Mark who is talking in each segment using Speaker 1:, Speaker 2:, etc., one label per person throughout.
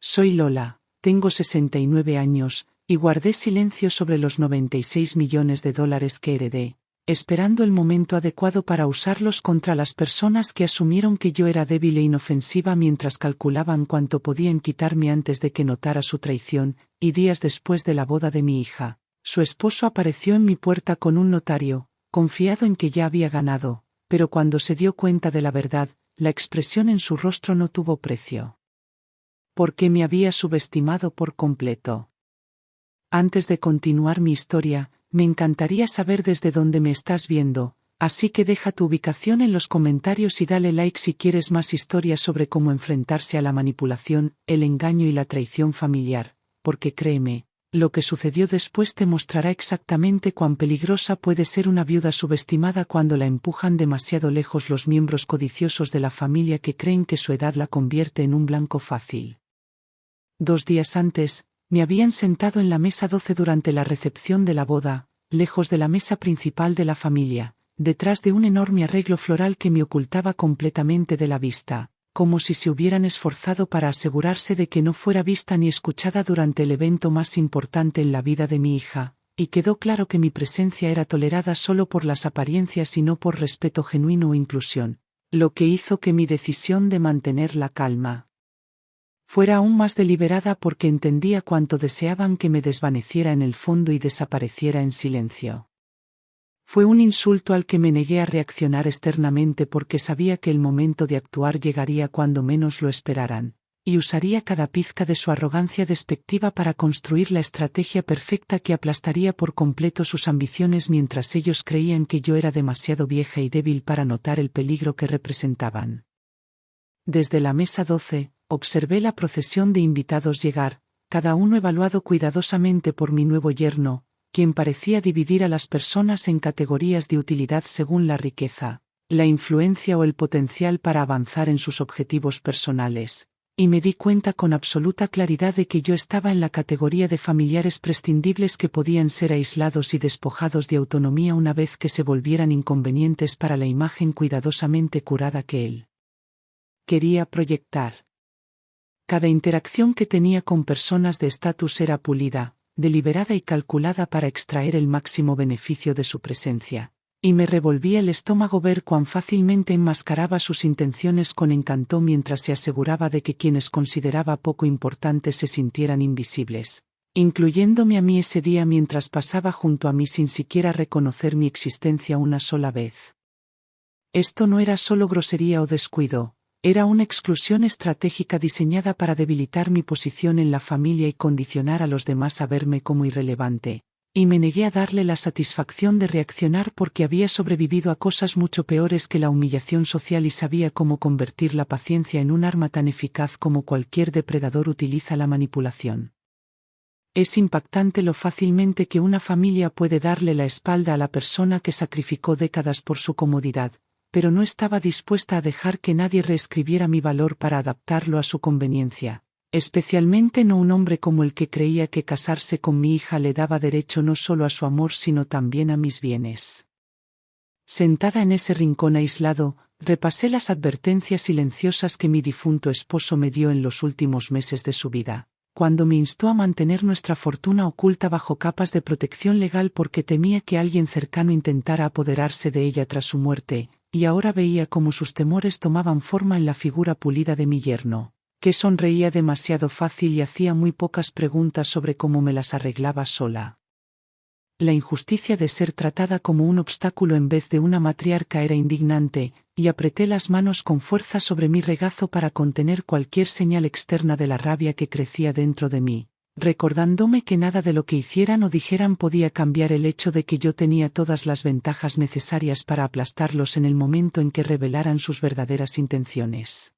Speaker 1: Soy Lola, tengo 69 años, y guardé silencio sobre los 96 millones de dólares que heredé, esperando el momento adecuado para usarlos contra las personas que asumieron que yo era débil e inofensiva mientras calculaban cuánto podían quitarme antes de que notara su traición, y días después de la boda de mi hija, su esposo apareció en mi puerta con un notario, confiado en que ya había ganado, pero cuando se dio cuenta de la verdad, la expresión en su rostro no tuvo precio. Porque me había subestimado por completo. Antes de continuar mi historia, me encantaría saber desde dónde me estás viendo, así que deja tu ubicación en los comentarios y dale like si quieres más historias sobre cómo enfrentarse a la manipulación, el engaño y la traición familiar, porque créeme, lo que sucedió después te mostrará exactamente cuán peligrosa puede ser una viuda subestimada cuando la empujan demasiado lejos los miembros codiciosos de la familia que creen que su edad la convierte en un blanco fácil. 2 días antes, me habían sentado en la mesa 12 durante la recepción de la boda, lejos de la mesa principal de la familia, detrás de un enorme arreglo floral que me ocultaba completamente de la vista, como si se hubieran esforzado para asegurarse de que no fuera vista ni escuchada durante el evento más importante en la vida de mi hija, y quedó claro que mi presencia era tolerada solo por las apariencias y no por respeto genuino o inclusión, lo que hizo que mi decisión de mantener la calma fuera aún más deliberada porque entendía cuánto deseaban que me desvaneciera en el fondo y desapareciera en silencio. Fue un insulto al que me negué a reaccionar externamente porque sabía que el momento de actuar llegaría cuando menos lo esperaran, y usaría cada pizca de su arrogancia despectiva para construir la estrategia perfecta que aplastaría por completo sus ambiciones mientras ellos creían que yo era demasiado vieja y débil para notar el peligro que representaban. Desde la mesa 12, observé la procesión de invitados llegar, cada uno evaluado cuidadosamente por mi nuevo yerno, quien parecía dividir a las personas en categorías de utilidad según la riqueza, la influencia o el potencial para avanzar en sus objetivos personales, y me di cuenta con absoluta claridad de que yo estaba en la categoría de familiares prescindibles que podían ser aislados y despojados de autonomía una vez que se volvieran inconvenientes para la imagen cuidadosamente curada que él quería proyectar. Cada interacción que tenía con personas de estatus era pulida, deliberada y calculada para extraer el máximo beneficio de su presencia, y me revolvía el estómago ver cuán fácilmente enmascaraba sus intenciones con encanto mientras se aseguraba de que quienes consideraba poco importantes se sintieran invisibles, incluyéndome a mí ese día mientras pasaba junto a mí sin siquiera reconocer mi existencia una sola vez. Esto no era solo grosería o descuido. Era una exclusión estratégica diseñada para debilitar mi posición en la familia y condicionar a los demás a verme como irrelevante, y me negué a darle la satisfacción de reaccionar porque había sobrevivido a cosas mucho peores que la humillación social y sabía cómo convertir la paciencia en un arma tan eficaz como cualquier depredador utiliza la manipulación. Es impactante lo fácilmente que una familia puede darle la espalda a la persona que sacrificó décadas por su comodidad, pero no estaba dispuesta a dejar que nadie reescribiera mi valor para adaptarlo a su conveniencia, especialmente no un hombre como el que creía que casarse con mi hija le daba derecho no solo a su amor sino también a mis bienes. Sentada en ese rincón aislado, repasé las advertencias silenciosas que mi difunto esposo me dio en los últimos meses de su vida, cuando me instó a mantener nuestra fortuna oculta bajo capas de protección legal porque temía que alguien cercano intentara apoderarse de ella tras su muerte. Y ahora veía cómo sus temores tomaban forma en la figura pulida de mi yerno, que sonreía demasiado fácil y hacía muy pocas preguntas sobre cómo me las arreglaba sola. La injusticia de ser tratada como un obstáculo en vez de una matriarca era indignante, y apreté las manos con fuerza sobre mi regazo para contener cualquier señal externa de la rabia que crecía dentro de mí, recordándome que nada de lo que hicieran o dijeran podía cambiar el hecho de que yo tenía todas las ventajas necesarias para aplastarlos en el momento en que revelaran sus verdaderas intenciones.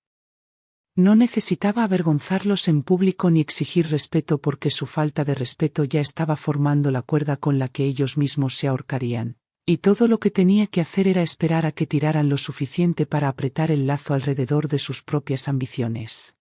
Speaker 1: No necesitaba avergonzarlos en público ni exigir respeto porque su falta de respeto ya estaba formando la cuerda con la que ellos mismos se ahorcarían, y todo lo que tenía que hacer era esperar a que tiraran lo suficiente para apretar el lazo alrededor de sus propias ambiciones.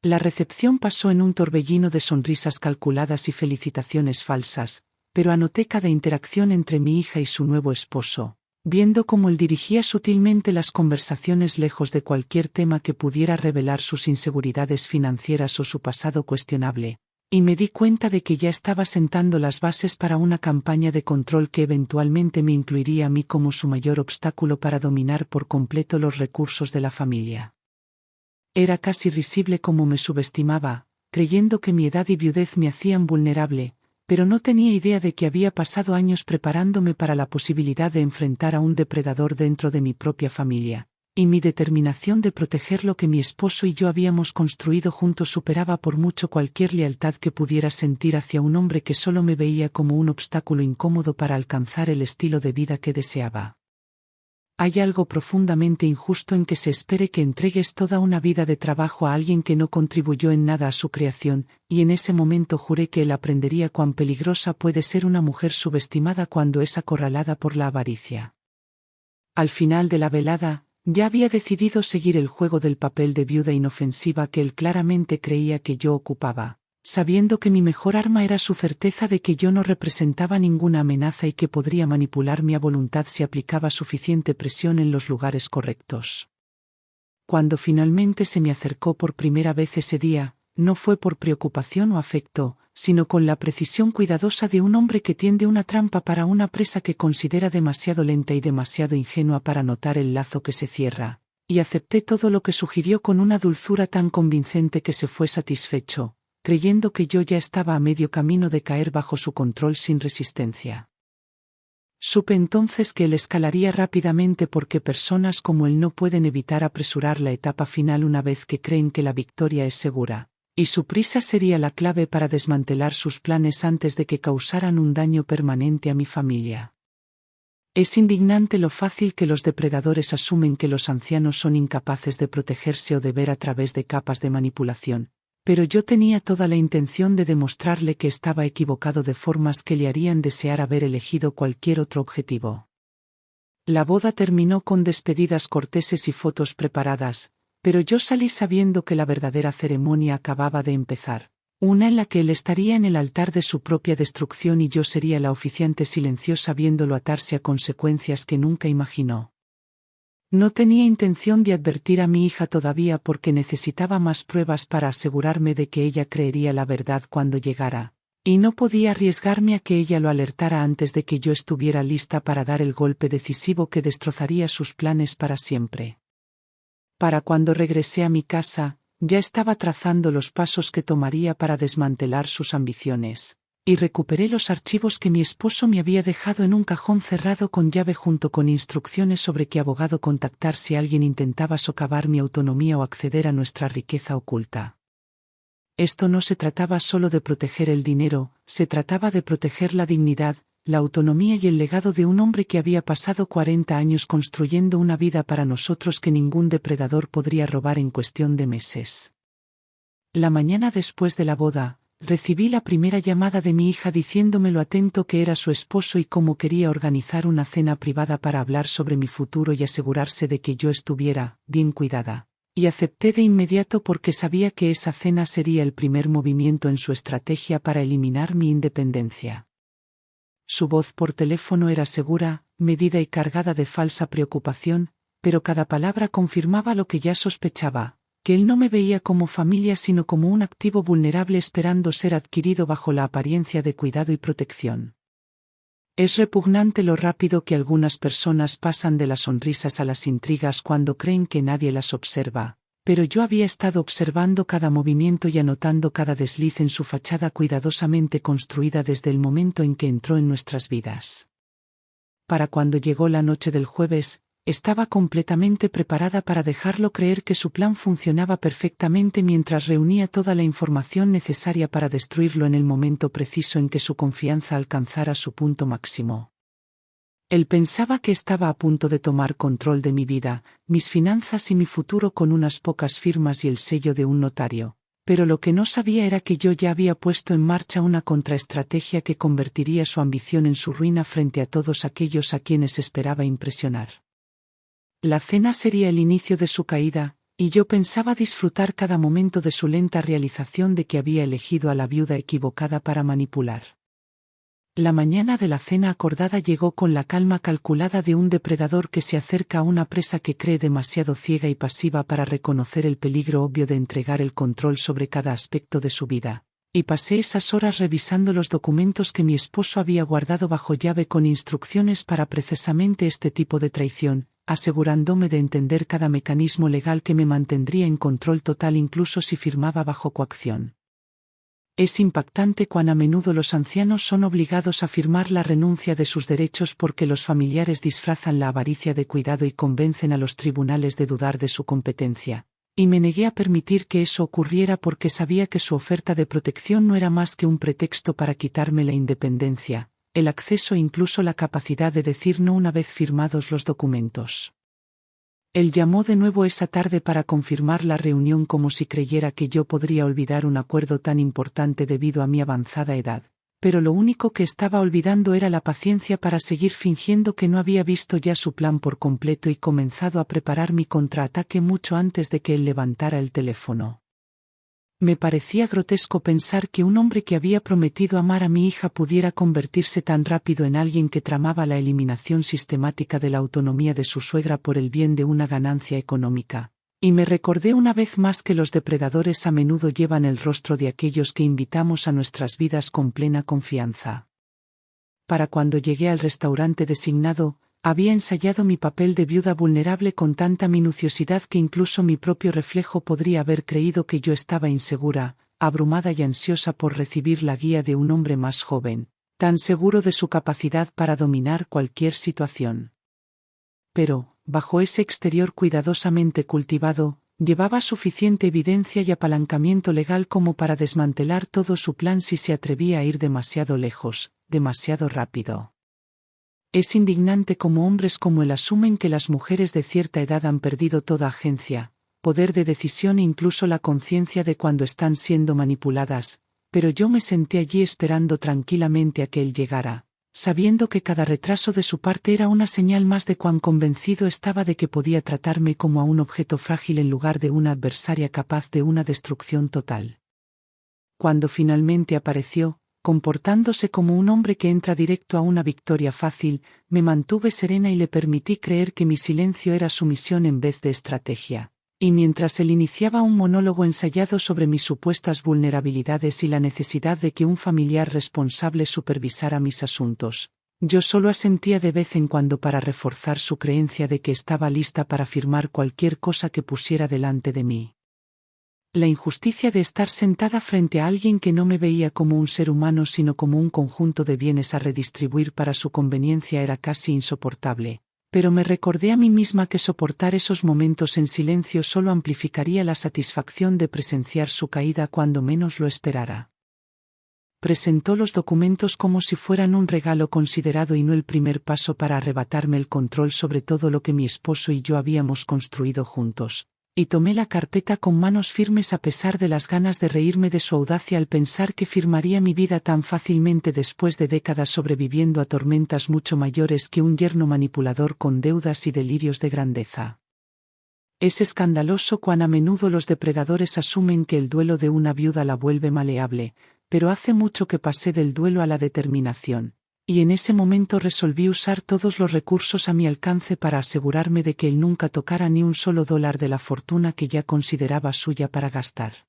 Speaker 1: La recepción pasó en un torbellino de sonrisas calculadas y felicitaciones falsas, pero anoté cada interacción entre mi hija y su nuevo esposo, viendo cómo él dirigía sutilmente las conversaciones lejos de cualquier tema que pudiera revelar sus inseguridades financieras o su pasado cuestionable, y me di cuenta de que ya estaba sentando las bases para una campaña de control que eventualmente me incluiría a mí como su mayor obstáculo para dominar por completo los recursos de la familia. Era casi risible cómo me subestimaba, creyendo que mi edad y viudez me hacían vulnerable, pero no tenía idea de que había pasado años preparándome para la posibilidad de enfrentar a un depredador dentro de mi propia familia, y mi determinación de proteger lo que mi esposo y yo habíamos construido juntos superaba por mucho cualquier lealtad que pudiera sentir hacia un hombre que solo me veía como un obstáculo incómodo para alcanzar el estilo de vida que deseaba. Hay algo profundamente injusto en que se espere que entregues toda una vida de trabajo a alguien que no contribuyó en nada a su creación, y en ese momento juré que él aprendería cuán peligrosa puede ser una mujer subestimada cuando es acorralada por la avaricia. Al final de la velada, ya había decidido seguir el juego del papel de viuda inofensiva que él claramente creía que yo ocupaba, sabiendo que mi mejor arma era su certeza de que yo no representaba ninguna amenaza y que podría manipular mi voluntad si aplicaba suficiente presión en los lugares correctos. Cuando finalmente se me acercó por primera vez ese día, no fue por preocupación o afecto, sino con la precisión cuidadosa de un hombre que tiende una trampa para una presa que considera demasiado lenta y demasiado ingenua para notar el lazo que se cierra, y acepté todo lo que sugirió con una dulzura tan convincente que se fue satisfecho, creyendo que yo ya estaba a medio camino de caer bajo su control sin resistencia. Supe entonces que él escalaría rápidamente porque personas como él no pueden evitar apresurar la etapa final una vez que creen que la victoria es segura, y su prisa sería la clave para desmantelar sus planes antes de que causaran un daño permanente a mi familia. Es indignante lo fácil que los depredadores asumen que los ancianos son incapaces de protegerse o de ver a través de capas de manipulación, pero yo tenía toda la intención de demostrarle que estaba equivocado de formas que le harían desear haber elegido cualquier otro objetivo. La boda terminó con despedidas corteses y fotos preparadas, pero yo salí sabiendo que la verdadera ceremonia acababa de empezar, una en la que él estaría en el altar de su propia destrucción y yo sería la oficiante silenciosa viéndolo atarse a consecuencias que nunca imaginó. No tenía intención de advertir a mi hija todavía porque necesitaba más pruebas para asegurarme de que ella creería la verdad cuando llegara, y no podía arriesgarme a que ella lo alertara antes de que yo estuviera lista para dar el golpe decisivo que destrozaría sus planes para siempre. Para cuando regresé a mi casa, ya estaba trazando los pasos que tomaría para desmantelar sus ambiciones, y recuperé los archivos que mi esposo me había dejado en un cajón cerrado con llave junto con instrucciones sobre qué abogado contactar si alguien intentaba socavar mi autonomía o acceder a nuestra riqueza oculta. Esto no se trataba solo de proteger el dinero, se trataba de proteger la dignidad, la autonomía y el legado de un hombre que había pasado 40 años construyendo una vida para nosotros que ningún depredador podría robar en cuestión de meses. La mañana después de la boda, recibí la primera llamada de mi hija diciéndome lo atento que era su esposo y cómo quería organizar una cena privada para hablar sobre mi futuro y asegurarse de que yo estuviera bien cuidada. Y acepté de inmediato porque sabía que esa cena sería el primer movimiento en su estrategia para eliminar mi independencia. Su voz por teléfono era segura, medida y cargada de falsa preocupación, pero cada palabra confirmaba lo que ya sospechaba, que él no me veía como familia sino como un activo vulnerable esperando ser adquirido bajo la apariencia de cuidado y protección. Es repugnante lo rápido que algunas personas pasan de las sonrisas a las intrigas cuando creen que nadie las observa, pero yo había estado observando cada movimiento y anotando cada desliz en su fachada cuidadosamente construida desde el momento en que entró en nuestras vidas. Para cuando llegó la noche del jueves, estaba completamente preparada para dejarlo creer que su plan funcionaba perfectamente mientras reunía toda la información necesaria para destruirlo en el momento preciso en que su confianza alcanzara su punto máximo. Él pensaba que estaba a punto de tomar control de mi vida, mis finanzas y mi futuro con unas pocas firmas y el sello de un notario, pero lo que no sabía era que yo ya había puesto en marcha una contraestrategia que convertiría su ambición en su ruina frente a todos aquellos a quienes esperaba impresionar. La cena sería el inicio de su caída, y yo pensaba disfrutar cada momento de su lenta realización de que había elegido a la viuda equivocada para manipular. La mañana de la cena acordada llegó con la calma calculada de un depredador que se acerca a una presa que cree demasiado ciega y pasiva para reconocer el peligro obvio de entregar el control sobre cada aspecto de su vida. Y pasé esas horas revisando los documentos que mi esposo había guardado bajo llave con instrucciones para precisamente este tipo de traición, asegurándome de entender cada mecanismo legal que me mantendría en control total incluso si firmaba bajo coacción. Es impactante cuán a menudo los ancianos son obligados a firmar la renuncia de sus derechos porque los familiares disfrazan la avaricia de cuidado y convencen a los tribunales de dudar de su competencia. Y me negué a permitir que eso ocurriera porque sabía que su oferta de protección no era más que un pretexto para quitarme la independencia, el acceso e incluso la capacidad de decir no una vez firmados los documentos. Él llamó de nuevo esa tarde para confirmar la reunión como si creyera que yo podría olvidar un acuerdo tan importante debido a mi avanzada edad, pero lo único que estaba olvidando era la paciencia para seguir fingiendo que no había visto ya su plan por completo y comenzado a preparar mi contraataque mucho antes de que él levantara el teléfono. Me parecía grotesco pensar que un hombre que había prometido amar a mi hija pudiera convertirse tan rápido en alguien que tramaba la eliminación sistemática de la autonomía de su suegra por el bien de una ganancia económica. Y me recordé una vez más que los depredadores a menudo llevan el rostro de aquellos que invitamos a nuestras vidas con plena confianza. Para cuando llegué al restaurante designado, había ensayado mi papel de viuda vulnerable con tanta minuciosidad que incluso mi propio reflejo podría haber creído que yo estaba insegura, abrumada y ansiosa por recibir la guía de un hombre más joven, tan seguro de su capacidad para dominar cualquier situación. Pero, bajo ese exterior cuidadosamente cultivado, llevaba suficiente evidencia y apalancamiento legal como para desmantelar todo su plan si se atrevía a ir demasiado lejos, demasiado rápido. Es indignante cómo hombres como él asumen que las mujeres de cierta edad han perdido toda agencia, poder de decisión e incluso la conciencia de cuando están siendo manipuladas, pero yo me senté allí esperando tranquilamente a que él llegara, sabiendo que cada retraso de su parte era una señal más de cuán convencido estaba de que podía tratarme como a un objeto frágil en lugar de una adversaria capaz de una destrucción total. Cuando finalmente apareció, comportándose como un hombre que entra directo a una victoria fácil, me mantuve serena y le permití creer que mi silencio era sumisión en vez de estrategia. Y mientras él iniciaba un monólogo ensayado sobre mis supuestas vulnerabilidades y la necesidad de que un familiar responsable supervisara mis asuntos, yo solo asentía de vez en cuando para reforzar su creencia de que estaba lista para firmar cualquier cosa que pusiera delante de mí. La injusticia de estar sentada frente a alguien que no me veía como un ser humano sino como un conjunto de bienes a redistribuir para su conveniencia era casi insoportable, pero me recordé a mí misma que soportar esos momentos en silencio solo amplificaría la satisfacción de presenciar su caída cuando menos lo esperara. Presentó los documentos como si fueran un regalo considerado y no el primer paso para arrebatarme el control sobre todo lo que mi esposo y yo habíamos construido juntos. Y tomé la carpeta con manos firmes a pesar de las ganas de reírme de su audacia al pensar que firmaría mi vida tan fácilmente después de décadas sobreviviendo a tormentas mucho mayores que un yerno manipulador con deudas y delirios de grandeza. Es escandaloso cuán a menudo los depredadores asumen que el duelo de una viuda la vuelve maleable, pero hace mucho que pasé del duelo a la determinación. Y en ese momento resolví usar todos los recursos a mi alcance para asegurarme de que él nunca tocara ni un solo dólar de la fortuna que ya consideraba suya para gastar.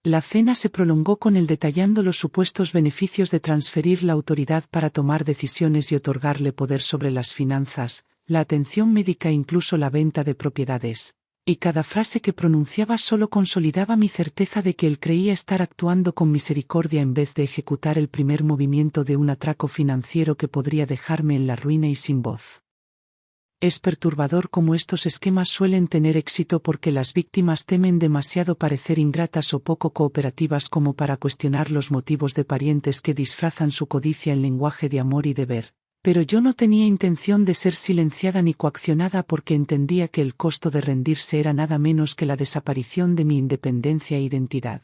Speaker 1: La cena se prolongó con él detallando los supuestos beneficios de transferir la autoridad para tomar decisiones y otorgarle poder sobre las finanzas, la atención médica e incluso la venta de propiedades. Y cada frase que pronunciaba solo consolidaba mi certeza de que él creía estar actuando con misericordia en vez de ejecutar el primer movimiento de un atraco financiero que podría dejarme en la ruina y sin voz. Es perturbador cómo estos esquemas suelen tener éxito porque las víctimas temen demasiado parecer ingratas o poco cooperativas como para cuestionar los motivos de parientes que disfrazan su codicia en lenguaje de amor y deber. Pero yo no tenía intención de ser silenciada ni coaccionada porque entendía que el costo de rendirse era nada menos que la desaparición de mi independencia e identidad.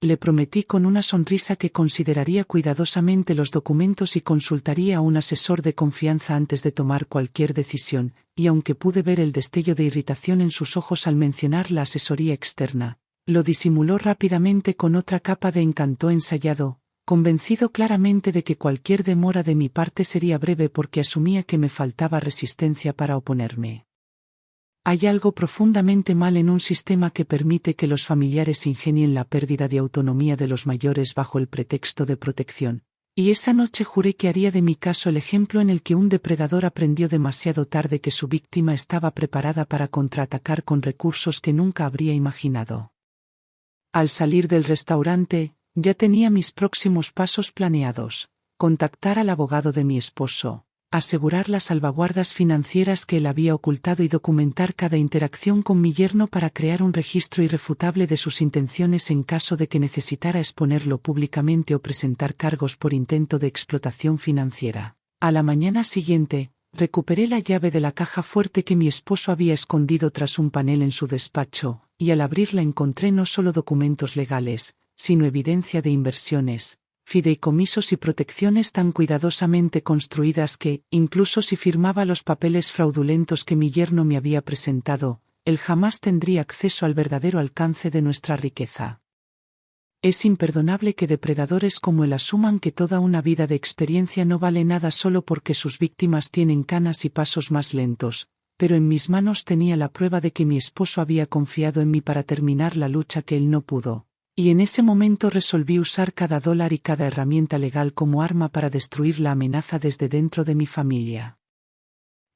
Speaker 1: Le prometí con una sonrisa que consideraría cuidadosamente los documentos y consultaría a un asesor de confianza antes de tomar cualquier decisión, y aunque pude ver el destello de irritación en sus ojos al mencionar la asesoría externa, lo disimuló rápidamente con otra capa de encanto ensayado. convencido claramente de que cualquier demora de mi parte sería breve porque asumía que me faltaba resistencia para oponerme. Hay algo profundamente mal en un sistema que permite que los familiares ingenien la pérdida de autonomía de los mayores bajo el pretexto de protección. Y esa noche juré que haría de mi caso el ejemplo en el que un depredador aprendió demasiado tarde que su víctima estaba preparada para contraatacar con recursos que nunca habría imaginado. Al salir del restaurante, ya tenía mis próximos pasos planeados: contactar al abogado de mi esposo, asegurar las salvaguardas financieras que él había ocultado y documentar cada interacción con mi yerno para crear un registro irrefutable de sus intenciones en caso de que necesitara exponerlo públicamente o presentar cargos por intento de explotación financiera. A la mañana siguiente, recuperé la llave de la caja fuerte que mi esposo había escondido tras un panel en su despacho, y al abrirla encontré no solo documentos legales, sino evidencia de inversiones, fideicomisos y protecciones tan cuidadosamente construidas que, incluso si firmaba los papeles fraudulentos que mi yerno me había presentado, él jamás tendría acceso al verdadero alcance de nuestra riqueza. Es imperdonable que depredadores como él asuman que toda una vida de experiencia no vale nada solo porque sus víctimas tienen canas y pasos más lentos, pero en mis manos tenía la prueba de que mi esposo había confiado en mí para terminar la lucha que él no pudo. Y en ese momento resolví usar cada dólar y cada herramienta legal como arma para destruir la amenaza desde dentro de mi familia.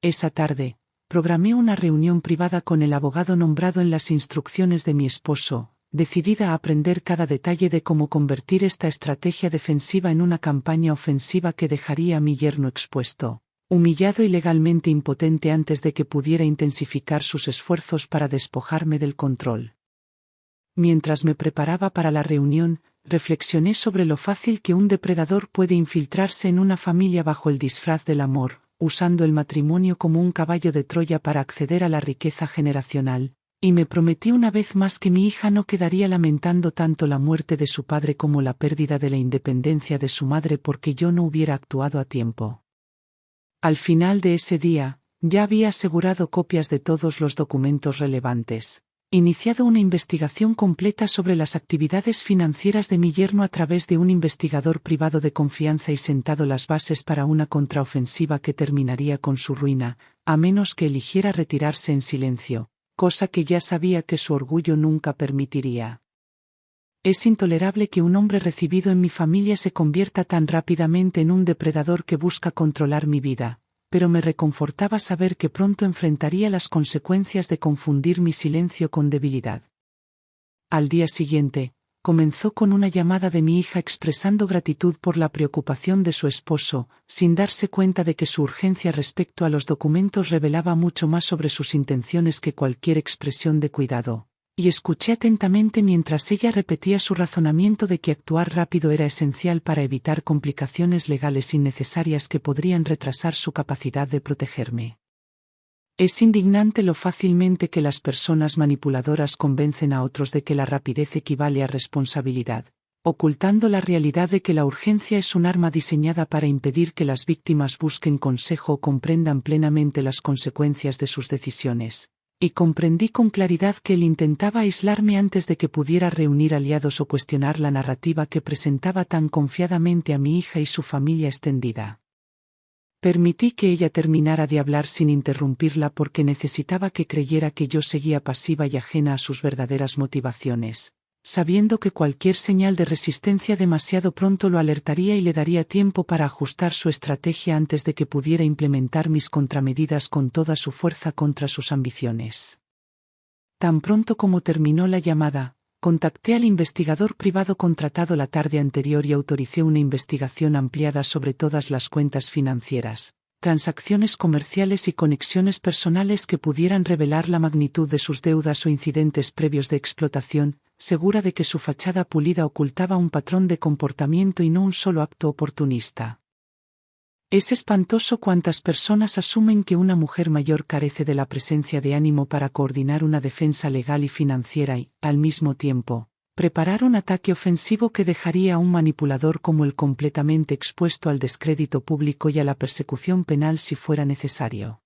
Speaker 1: Esa tarde, programé una reunión privada con el abogado nombrado en las instrucciones de mi esposo, decidida a aprender cada detalle de cómo convertir esta estrategia defensiva en una campaña ofensiva que dejaría a mi yerno expuesto, humillado y legalmente impotente antes de que pudiera intensificar sus esfuerzos para despojarme del control. Mientras me preparaba para la reunión, reflexioné sobre lo fácil que un depredador puede infiltrarse en una familia bajo el disfraz del amor, usando el matrimonio como un caballo de Troya para acceder a la riqueza generacional, y me prometí una vez más que mi hija no quedaría lamentando tanto la muerte de su padre como la pérdida de la independencia de su madre porque yo no hubiera actuado a tiempo. Al final de ese día, ya había asegurado copias de todos los documentos relevantes, iniciado una investigación completa sobre las actividades financieras de mi yerno a través de un investigador privado de confianza y sentado las bases para una contraofensiva que terminaría con su ruina, a menos que eligiera retirarse en silencio, cosa que ya sabía que su orgullo nunca permitiría. Es intolerable que un hombre recibido en mi familia se convierta tan rápidamente en un depredador que busca controlar mi vida, pero me reconfortaba saber que pronto enfrentaría las consecuencias de confundir mi silencio con debilidad. Al día siguiente, comenzó con una llamada de mi hija expresando gratitud por la preocupación de su esposo, sin darse cuenta de que su urgencia respecto a los documentos revelaba mucho más sobre sus intenciones que cualquier expresión de cuidado. Y escuché atentamente mientras ella repetía su razonamiento de que actuar rápido era esencial para evitar complicaciones legales innecesarias que podrían retrasar su capacidad de protegerme. Es indignante lo fácilmente que las personas manipuladoras convencen a otros de que la rapidez equivale a responsabilidad, ocultando la realidad de que la urgencia es un arma diseñada para impedir que las víctimas busquen consejo o comprendan plenamente las consecuencias de sus decisiones. Y comprendí con claridad que él intentaba aislarme antes de que pudiera reunir aliados o cuestionar la narrativa que presentaba tan confiadamente a mi hija y su familia extendida. Permití que ella terminara de hablar sin interrumpirla porque necesitaba que creyera que yo seguía pasiva y ajena a sus verdaderas motivaciones, sabiendo que cualquier señal de resistencia demasiado pronto lo alertaría y le daría tiempo para ajustar su estrategia antes de que pudiera implementar mis contramedidas con toda su fuerza contra sus ambiciones. Tan pronto como terminó la llamada, contacté al investigador privado contratado la tarde anterior y autoricé una investigación ampliada sobre todas las cuentas financieras, transacciones comerciales y conexiones personales que pudieran revelar la magnitud de sus deudas o incidentes previos de explotación, segura de que su fachada pulida ocultaba un patrón de comportamiento y no un solo acto oportunista. Es espantoso cuántas personas asumen que una mujer mayor carece de la presencia de ánimo para coordinar una defensa legal y financiera y, al mismo tiempo, preparar un ataque ofensivo que dejaría a un manipulador como él completamente expuesto al descrédito público y a la persecución penal si fuera necesario.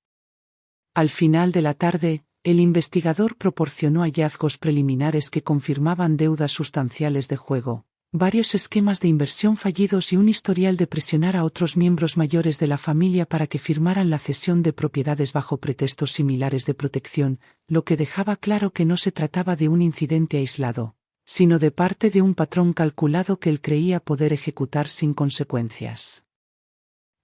Speaker 1: Al final de la tarde, el investigador proporcionó hallazgos preliminares que confirmaban deudas sustanciales de juego, varios esquemas de inversión fallidos y un historial de presionar a otros miembros mayores de la familia para que firmaran la cesión de propiedades bajo pretextos similares de protección, lo que dejaba claro que no se trataba de un incidente aislado, sino de parte de un patrón calculado que él creía poder ejecutar sin consecuencias.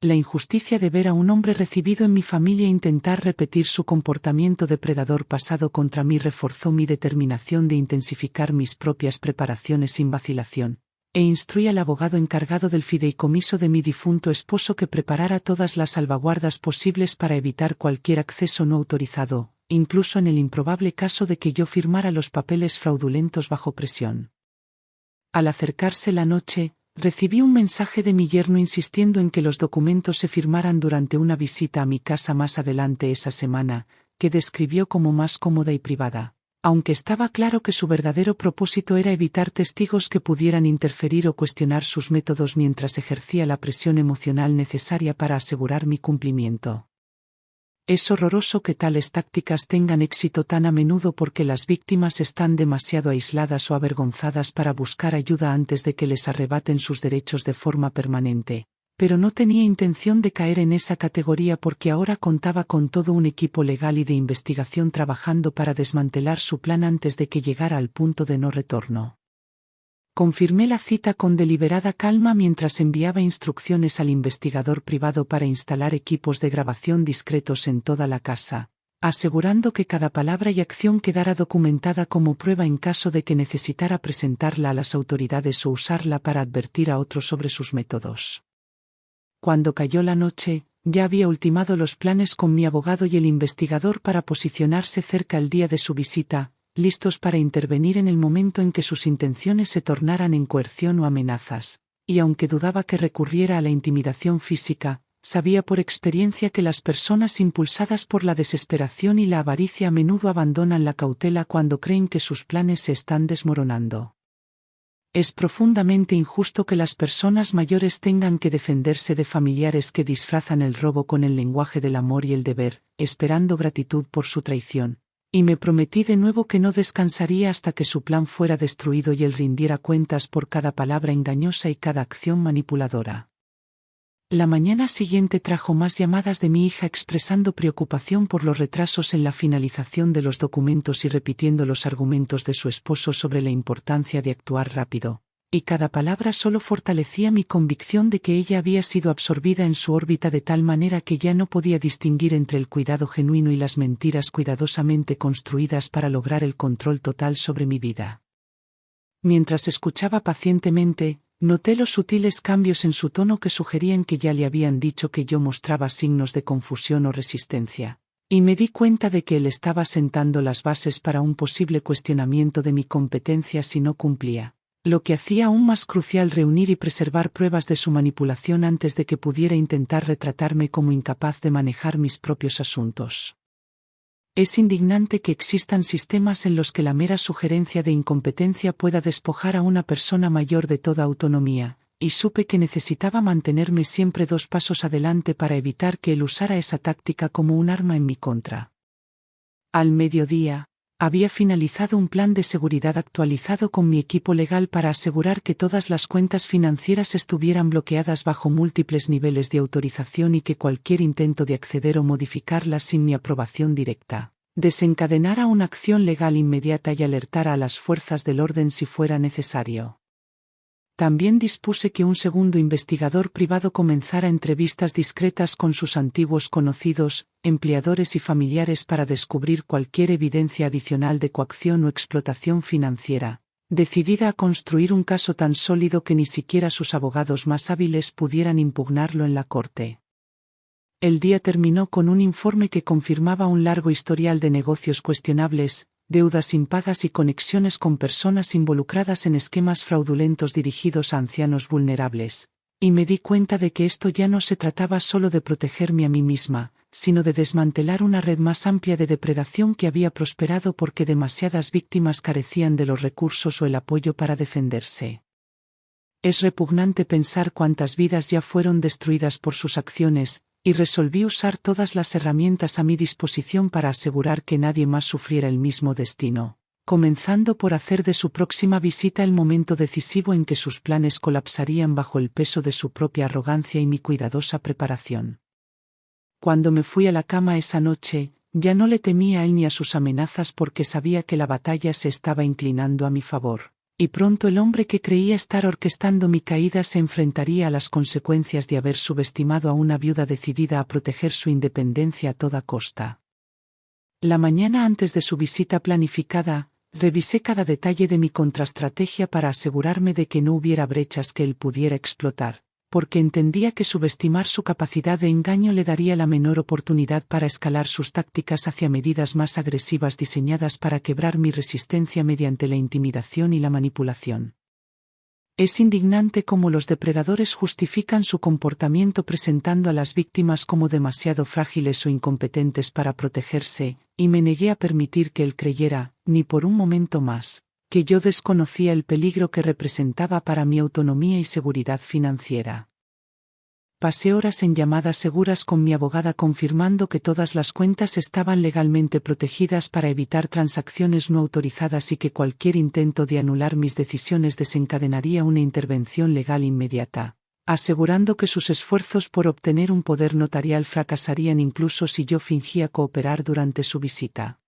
Speaker 1: La injusticia de ver a un hombre recibido en mi familia intentar repetir su comportamiento depredador pasado contra mí reforzó mi determinación de intensificar mis propias preparaciones sin vacilación, e instruí al abogado encargado del fideicomiso de mi difunto esposo que preparara todas las salvaguardas posibles para evitar cualquier acceso no autorizado, incluso en el improbable caso de que yo firmara los papeles fraudulentos bajo presión. Al acercarse la noche, recibí un mensaje de mi yerno insistiendo en que los documentos se firmaran durante una visita a mi casa más adelante esa semana, que describió como más cómoda y privada, aunque estaba claro que su verdadero propósito era evitar testigos que pudieran interferir o cuestionar sus métodos mientras ejercía la presión emocional necesaria para asegurar mi cumplimiento. Es horroroso que tales tácticas tengan éxito tan a menudo porque las víctimas están demasiado aisladas o avergonzadas para buscar ayuda antes de que les arrebaten sus derechos de forma permanente, pero no tenía intención de caer en esa categoría porque ahora contaba con todo un equipo legal y de investigación trabajando para desmantelar su plan antes de que llegara al punto de no retorno. Confirmé la cita con deliberada calma mientras enviaba instrucciones al investigador privado para instalar equipos de grabación discretos en toda la casa, asegurando que cada palabra y acción quedara documentada como prueba en caso de que necesitara presentarla a las autoridades o usarla para advertir a otros sobre sus métodos. Cuando cayó la noche, ya había ultimado los planes con mi abogado y el investigador para posicionarse cerca el día de su visita, listos para intervenir en el momento en que sus intenciones se tornaran en coerción o amenazas, y aunque dudaba que recurriera a la intimidación física, sabía por experiencia que las personas impulsadas por la desesperación y la avaricia a menudo abandonan la cautela cuando creen que sus planes se están desmoronando. Es profundamente injusto que las personas mayores tengan que defenderse de familiares que disfrazan el robo con el lenguaje del amor y el deber, esperando gratitud por su traición. Y me prometí de nuevo que no descansaría hasta que su plan fuera destruido y él rindiera cuentas por cada palabra engañosa y cada acción manipuladora. La mañana siguiente trajo más llamadas de mi hija expresando preocupación por los retrasos en la finalización de los documentos y repitiendo los argumentos de su esposo sobre la importancia de actuar rápido, y cada palabra solo fortalecía mi convicción de que ella había sido absorbida en su órbita de tal manera que ya no podía distinguir entre el cuidado genuino y las mentiras cuidadosamente construidas para lograr el control total sobre mi vida. Mientras escuchaba pacientemente, noté los sutiles cambios en su tono que sugerían que ya le habían dicho que yo mostraba signos de confusión o resistencia, y me di cuenta de que él estaba sentando las bases para un posible cuestionamiento de mi competencia si no cumplía, lo que hacía aún más crucial reunir y preservar pruebas de su manipulación antes de que pudiera intentar retratarme como incapaz de manejar mis propios asuntos. Es indignante que existan sistemas en los que la mera sugerencia de incompetencia pueda despojar a una persona mayor de toda autonomía, y supe que necesitaba mantenerme siempre 2 pasos adelante para evitar que él usara esa táctica como un arma en mi contra. Al mediodía, había finalizado un plan de seguridad actualizado con mi equipo legal para asegurar que todas las cuentas financieras estuvieran bloqueadas bajo múltiples niveles de autorización y que cualquier intento de acceder o modificarlas sin mi aprobación directa desencadenara una acción legal inmediata y alertara a las fuerzas del orden si fuera necesario. También dispuse que un segundo investigador privado comenzara entrevistas discretas con sus antiguos conocidos, empleadores y familiares para descubrir cualquier evidencia adicional de coacción o explotación financiera, decidida a construir un caso tan sólido que ni siquiera sus abogados más hábiles pudieran impugnarlo en la corte. El día terminó con un informe que confirmaba un largo historial de negocios cuestionables, deudas impagas y conexiones con personas involucradas en esquemas fraudulentos dirigidos a ancianos vulnerables, y me di cuenta de que esto ya no se trataba solo de protegerme a mí misma, sino de desmantelar una red más amplia de depredación que había prosperado porque demasiadas víctimas carecían de los recursos o el apoyo para defenderse. Es repugnante pensar cuántas vidas ya fueron destruidas por sus acciones, y resolví usar todas las herramientas a mi disposición para asegurar que nadie más sufriera el mismo destino. comenzando por hacer de su próxima visita el momento decisivo en que sus planes colapsarían bajo el peso de su propia arrogancia y mi cuidadosa preparación. Cuando me fui a la cama esa noche, ya no le temía a él ni a sus amenazas porque sabía que la batalla se estaba inclinando a mi favor, y pronto el hombre que creía estar orquestando mi caída se enfrentaría a las consecuencias de haber subestimado a una viuda decidida a proteger su independencia a toda costa. La mañana antes de su visita planificada, revisé cada detalle de mi contraestrategia para asegurarme de que no hubiera brechas que él pudiera explotar, porque entendía que subestimar su capacidad de engaño le daría la menor oportunidad para escalar sus tácticas hacia medidas más agresivas diseñadas para quebrar mi resistencia mediante la intimidación y la manipulación. Es indignante cómo los depredadores justifican su comportamiento presentando a las víctimas como demasiado frágiles o incompetentes para protegerse, y me negué a permitir que él creyera, ni por un momento más, que yo desconocía el peligro que representaba para mi autonomía y seguridad financiera. Pasé horas en llamadas seguras con mi abogada confirmando que todas las cuentas estaban legalmente protegidas para evitar transacciones no autorizadas y que cualquier intento de anular mis decisiones desencadenaría una intervención legal inmediata, asegurando que sus esfuerzos por obtener un poder notarial fracasarían incluso si yo fingía cooperar durante su visita.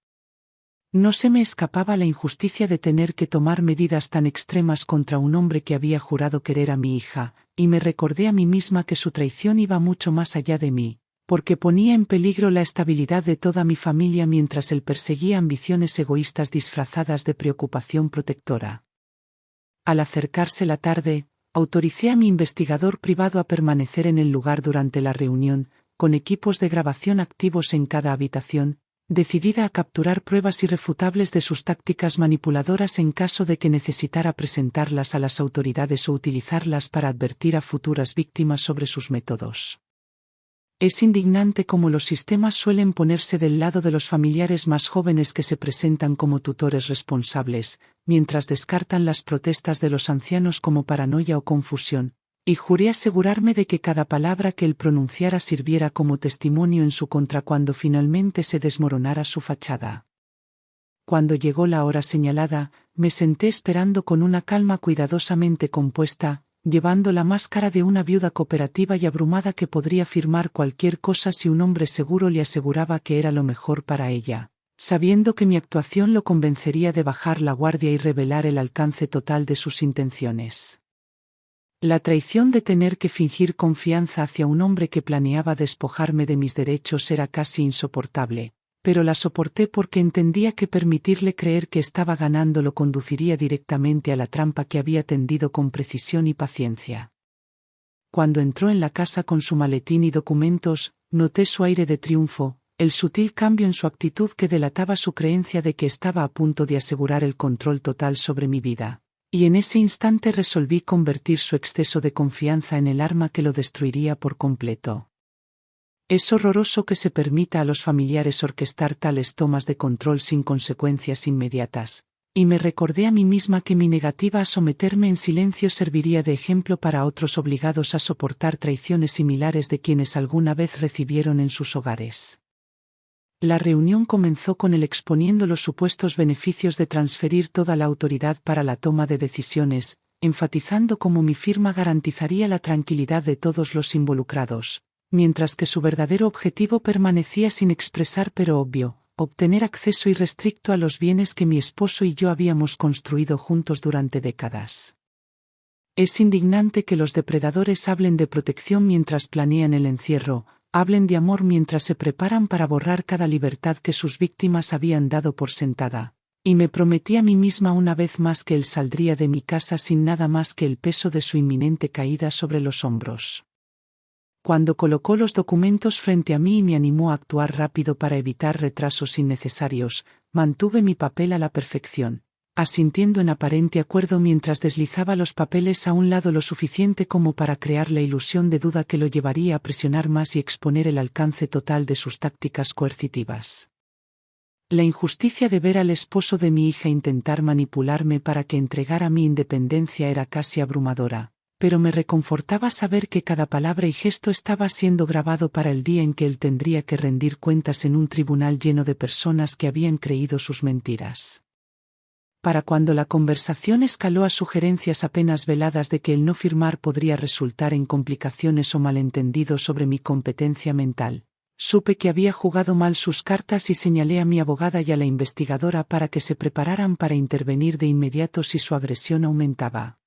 Speaker 1: No se me escapaba la injusticia de tener que tomar medidas tan extremas contra un hombre que había jurado querer a mi hija, y me recordé a mí misma que su traición iba mucho más allá de mí, porque ponía en peligro la estabilidad de toda mi familia mientras él perseguía ambiciones egoístas disfrazadas de preocupación protectora. Al acercarse la tarde, autoricé a mi investigador privado a permanecer en el lugar durante la reunión, con equipos de grabación activos en cada habitación, decidida a capturar pruebas irrefutables de sus tácticas manipuladoras en caso de que necesitara presentarlas a las autoridades o utilizarlas para advertir a futuras víctimas sobre sus métodos. Es indignante cómo los sistemas suelen ponerse del lado de los familiares más jóvenes que se presentan como tutores responsables, mientras descartan las protestas de los ancianos como paranoia o confusión, y juré asegurarme de que cada palabra que él pronunciara sirviera como testimonio en su contra cuando finalmente se desmoronara su fachada. Cuando llegó la hora señalada, me senté esperando con una calma cuidadosamente compuesta, llevando la máscara de una viuda cooperativa y abrumada que podría firmar cualquier cosa si un hombre seguro le aseguraba que era lo mejor para ella, sabiendo que mi actuación lo convencería de bajar la guardia y revelar el alcance total de sus intenciones. La traición de tener que fingir confianza hacia un hombre que planeaba despojarme de mis derechos era casi insoportable, pero la soporté porque entendía que permitirle creer que estaba ganando lo conduciría directamente a la trampa que había tendido con precisión y paciencia. Cuando entró en la casa con su maletín y documentos, noté su aire de triunfo, el sutil cambio en su actitud que delataba su creencia de que estaba a punto de asegurar el control total sobre mi vida. Y en ese instante resolví convertir su exceso de confianza en el arma que lo destruiría por completo. Es horroroso que se permita a los familiares orquestar tales tomas de control sin consecuencias inmediatas, y me recordé a mí misma que mi negativa a someterme en silencio serviría de ejemplo para otros obligados a soportar traiciones similares de quienes alguna vez recibieron en sus hogares. La reunión comenzó con él exponiendo los supuestos beneficios de transferir toda la autoridad para la toma de decisiones, enfatizando cómo mi firma garantizaría la tranquilidad de todos los involucrados, mientras que su verdadero objetivo permanecía sin expresar pero obvio: obtener acceso irrestricto a los bienes que mi esposo y yo habíamos construido juntos durante décadas. Es indignante que los depredadores hablen de protección mientras planean el encierro, hablen de amor mientras se preparan para borrar cada libertad que sus víctimas habían dado por sentada, y me prometí a mí misma una vez más que él saldría de mi casa sin nada más que el peso de su inminente caída sobre los hombros. Cuando colocó los documentos frente a mí y me animó a actuar rápido para evitar retrasos innecesarios, mantuve mi papel a la perfección, asintiendo en aparente acuerdo mientras deslizaba los papeles a un lado lo suficiente como para crear la ilusión de duda que lo llevaría a presionar más y exponer el alcance total de sus tácticas coercitivas. La injusticia de ver al esposo de mi hija intentar manipularme para que entregara mi independencia era casi abrumadora, pero me reconfortaba saber que cada palabra y gesto estaba siendo grabado para el día en que él tendría que rendir cuentas en un tribunal lleno de personas que habían creído sus mentiras. Para cuando la conversación escaló a sugerencias apenas veladas de que el no firmar podría resultar en complicaciones o malentendidos sobre mi competencia mental, supe que había jugado mal sus cartas y señalé a mi abogada y a la investigadora para que se prepararan para intervenir de inmediato si su agresión aumentaba.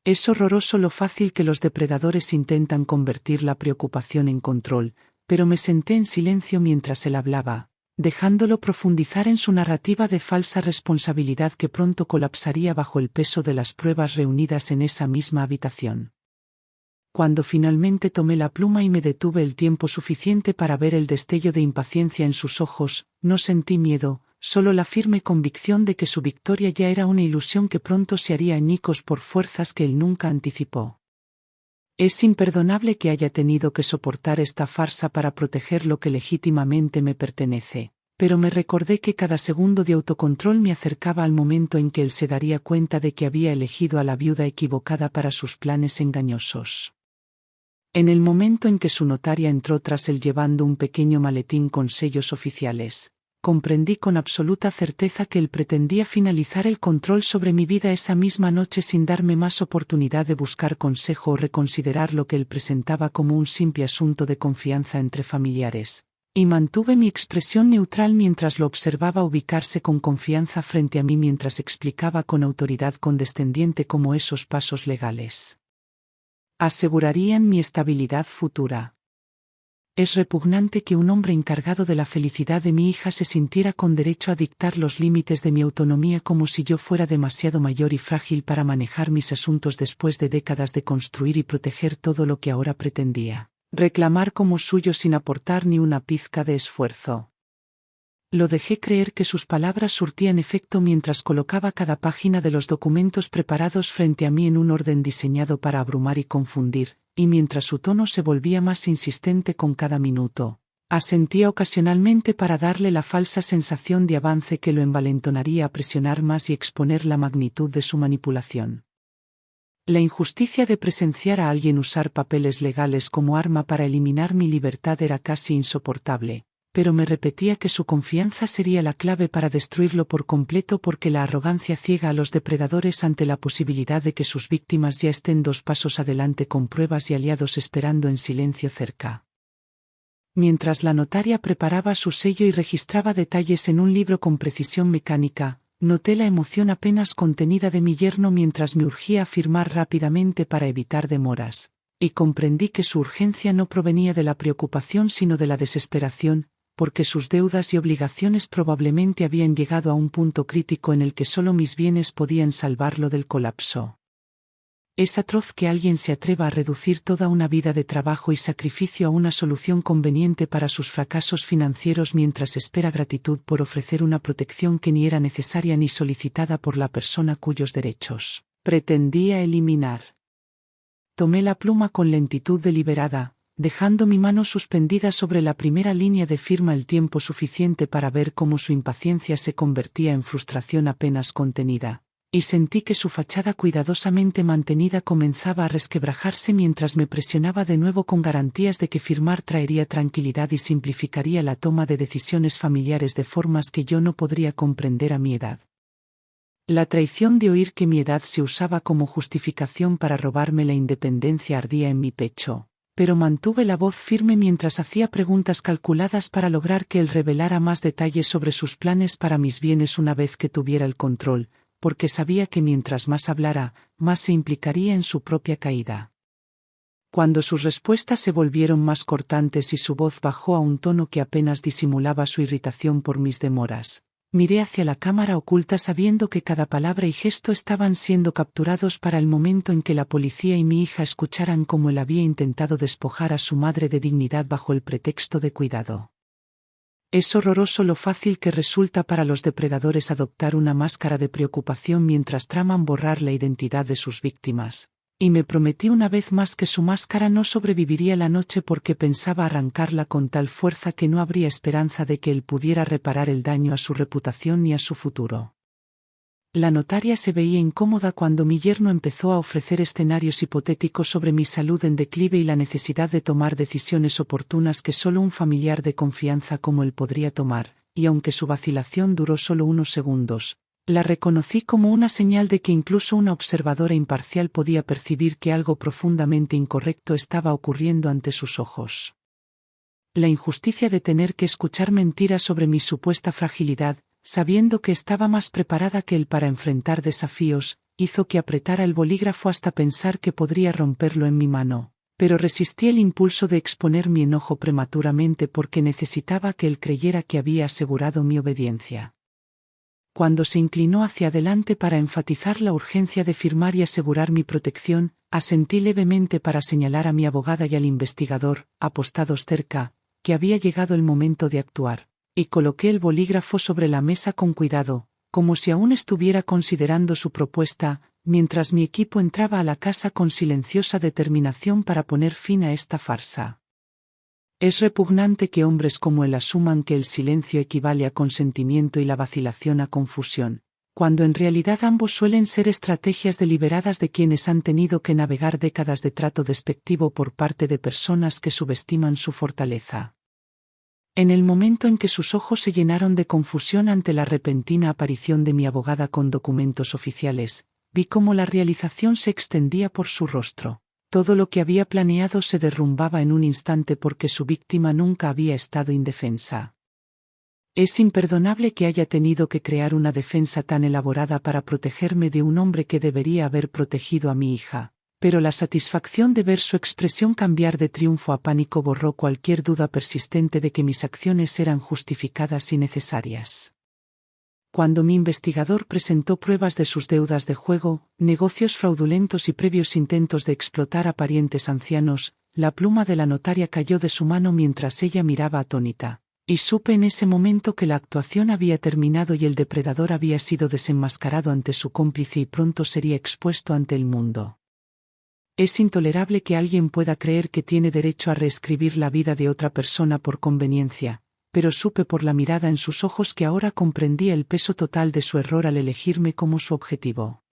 Speaker 1: Es horroroso lo fácil que los depredadores intentan convertir la preocupación en control, pero me senté en silencio mientras él hablaba, dejándolo profundizar en su narrativa de falsa responsabilidad que pronto colapsaría bajo el peso de las pruebas reunidas en esa misma habitación. Cuando finalmente tomé la pluma y me detuve el tiempo suficiente para ver el destello de impaciencia en sus ojos, no sentí miedo, solo la firme convicción de que su victoria ya era una ilusión que pronto se haría añicos por fuerzas que él nunca anticipó. Es imperdonable que haya tenido que soportar esta farsa para proteger lo que legítimamente me pertenece, pero me recordé que cada segundo de autocontrol me acercaba al momento en que él se daría cuenta de que había elegido a la viuda equivocada para sus planes engañosos. En el momento en que su notaria entró tras él llevando un pequeño maletín con sellos oficiales, comprendí con absoluta certeza que él pretendía finalizar el control sobre mi vida esa misma noche sin darme más oportunidad de buscar consejo o reconsiderar lo que él presentaba como un simple asunto de confianza entre familiares, y mantuve mi expresión neutral mientras lo observaba ubicarse con confianza frente a mí mientras explicaba con autoridad condescendiente cómo esos pasos legales asegurarían mi estabilidad futura. Es repugnante que un hombre encargado de la felicidad de mi hija se sintiera con derecho a dictar los límites de mi autonomía como si yo fuera demasiado mayor y frágil para manejar mis asuntos después de décadas de construir y proteger todo lo que ahora pretendía reclamar como suyo sin aportar ni una pizca de esfuerzo. Lo dejé creer que sus palabras surtían efecto mientras colocaba cada página de los documentos preparados frente a mí en un orden diseñado para abrumar y confundir, y mientras su tono se volvía más insistente con cada minuto, asentía ocasionalmente para darle la falsa sensación de avance que lo envalentonaría a presionar más y exponer la magnitud de su manipulación. La injusticia de presenciar a alguien usar papeles legales como arma para eliminar mi libertad era casi insoportable, pero me repetía que su confianza sería la clave para destruirlo por completo porque la arrogancia ciega a los depredadores ante la posibilidad de que sus víctimas ya estén 2 pasos adelante con pruebas y aliados esperando en silencio cerca. Mientras la notaria preparaba su sello y registraba detalles en un libro con precisión mecánica, noté la emoción apenas contenida de mi yerno mientras me urgía a firmar rápidamente para evitar demoras, y comprendí que su urgencia no provenía de la preocupación sino de la desesperación, porque sus deudas y obligaciones probablemente habían llegado a un punto crítico en el que solo mis bienes podían salvarlo del colapso. Es atroz que alguien se atreva a reducir toda una vida de trabajo y sacrificio a una solución conveniente para sus fracasos financieros mientras espera gratitud por ofrecer una protección que ni era necesaria ni solicitada por la persona cuyos derechos pretendía eliminar. Tomé la pluma con lentitud deliberada, dejando mi mano suspendida sobre la primera línea de firma el tiempo suficiente para ver cómo su impaciencia se convertía en frustración apenas contenida, y sentí que su fachada cuidadosamente mantenida comenzaba a resquebrajarse mientras me presionaba de nuevo con garantías de que firmar traería tranquilidad y simplificaría la toma de decisiones familiares de formas que yo no podría comprender a mi edad. La traición de oír que mi edad se usaba como justificación para robarme la independencia ardía en mi pecho, pero mantuve la voz firme mientras hacía preguntas calculadas para lograr que él revelara más detalles sobre sus planes para mis bienes una vez que tuviera el control, porque sabía que mientras más hablara, más se implicaría en su propia caída. Cuando sus respuestas se volvieron más cortantes y su voz bajó a un tono que apenas disimulaba su irritación por mis demoras, miré hacia la cámara oculta sabiendo que cada palabra y gesto estaban siendo capturados para el momento en que la policía y mi hija escucharan cómo él había intentado despojar a su madre de dignidad bajo el pretexto de cuidado. Es horroroso lo fácil que resulta para los depredadores adoptar una máscara de preocupación mientras traman borrar la identidad de sus víctimas, y me prometí una vez más que su máscara no sobreviviría la noche porque pensaba arrancarla con tal fuerza que no habría esperanza de que él pudiera reparar el daño a su reputación ni a su futuro. La notaria se veía incómoda cuando mi yerno empezó a ofrecer escenarios hipotéticos sobre mi salud en declive y la necesidad de tomar decisiones oportunas que solo un familiar de confianza como él podría tomar, y aunque su vacilación duró solo unos segundos, La reconocí como una señal de que incluso una observadora imparcial podía percibir que algo profundamente incorrecto estaba ocurriendo ante sus ojos. La injusticia de tener que escuchar mentiras sobre mi supuesta fragilidad, sabiendo que estaba más preparada que él para enfrentar desafíos, hizo que apretara el bolígrafo hasta pensar que podría romperlo en mi mano, pero resistí el impulso de exponer mi enojo prematuramente porque necesitaba que él creyera que había asegurado mi obediencia. Cuando se inclinó hacia adelante para enfatizar la urgencia de firmar y asegurar mi protección, asentí levemente para señalar a mi abogada y al investigador, apostados cerca, que había llegado el momento de actuar, y coloqué el bolígrafo sobre la mesa con cuidado, como si aún estuviera considerando su propuesta, mientras mi equipo entraba a la casa con silenciosa determinación para poner fin a esta farsa. Es repugnante que hombres como él asuman que el silencio equivale a consentimiento y la vacilación a confusión, cuando en realidad ambos suelen ser estrategias deliberadas de quienes han tenido que navegar décadas de trato despectivo por parte de personas que subestiman su fortaleza. En el momento en que sus ojos se llenaron de confusión ante la repentina aparición de mi abogada con documentos oficiales, vi cómo la realización se extendía por su rostro. Todo lo que había planeado se derrumbaba en un instante porque su víctima nunca había estado indefensa. Es imperdonable que haya tenido que crear una defensa tan elaborada para protegerme de un hombre que debería haber protegido a mi hija, pero la satisfacción de ver su expresión cambiar de triunfo a pánico borró cualquier duda persistente de que mis acciones eran justificadas y necesarias. Cuando mi investigador presentó pruebas de sus deudas de juego, negocios fraudulentos y previos intentos de explotar a parientes ancianos, la pluma de la notaria cayó de su mano mientras ella miraba atónita, y supe en ese momento que la actuación había terminado y el depredador había sido desenmascarado ante su cómplice y pronto sería expuesto ante el mundo. Es intolerable que alguien pueda creer que tiene derecho a reescribir la vida de otra persona por conveniencia, pero supe por la mirada en sus ojos que ahora comprendía el peso total de su error al elegirme como su objetivo.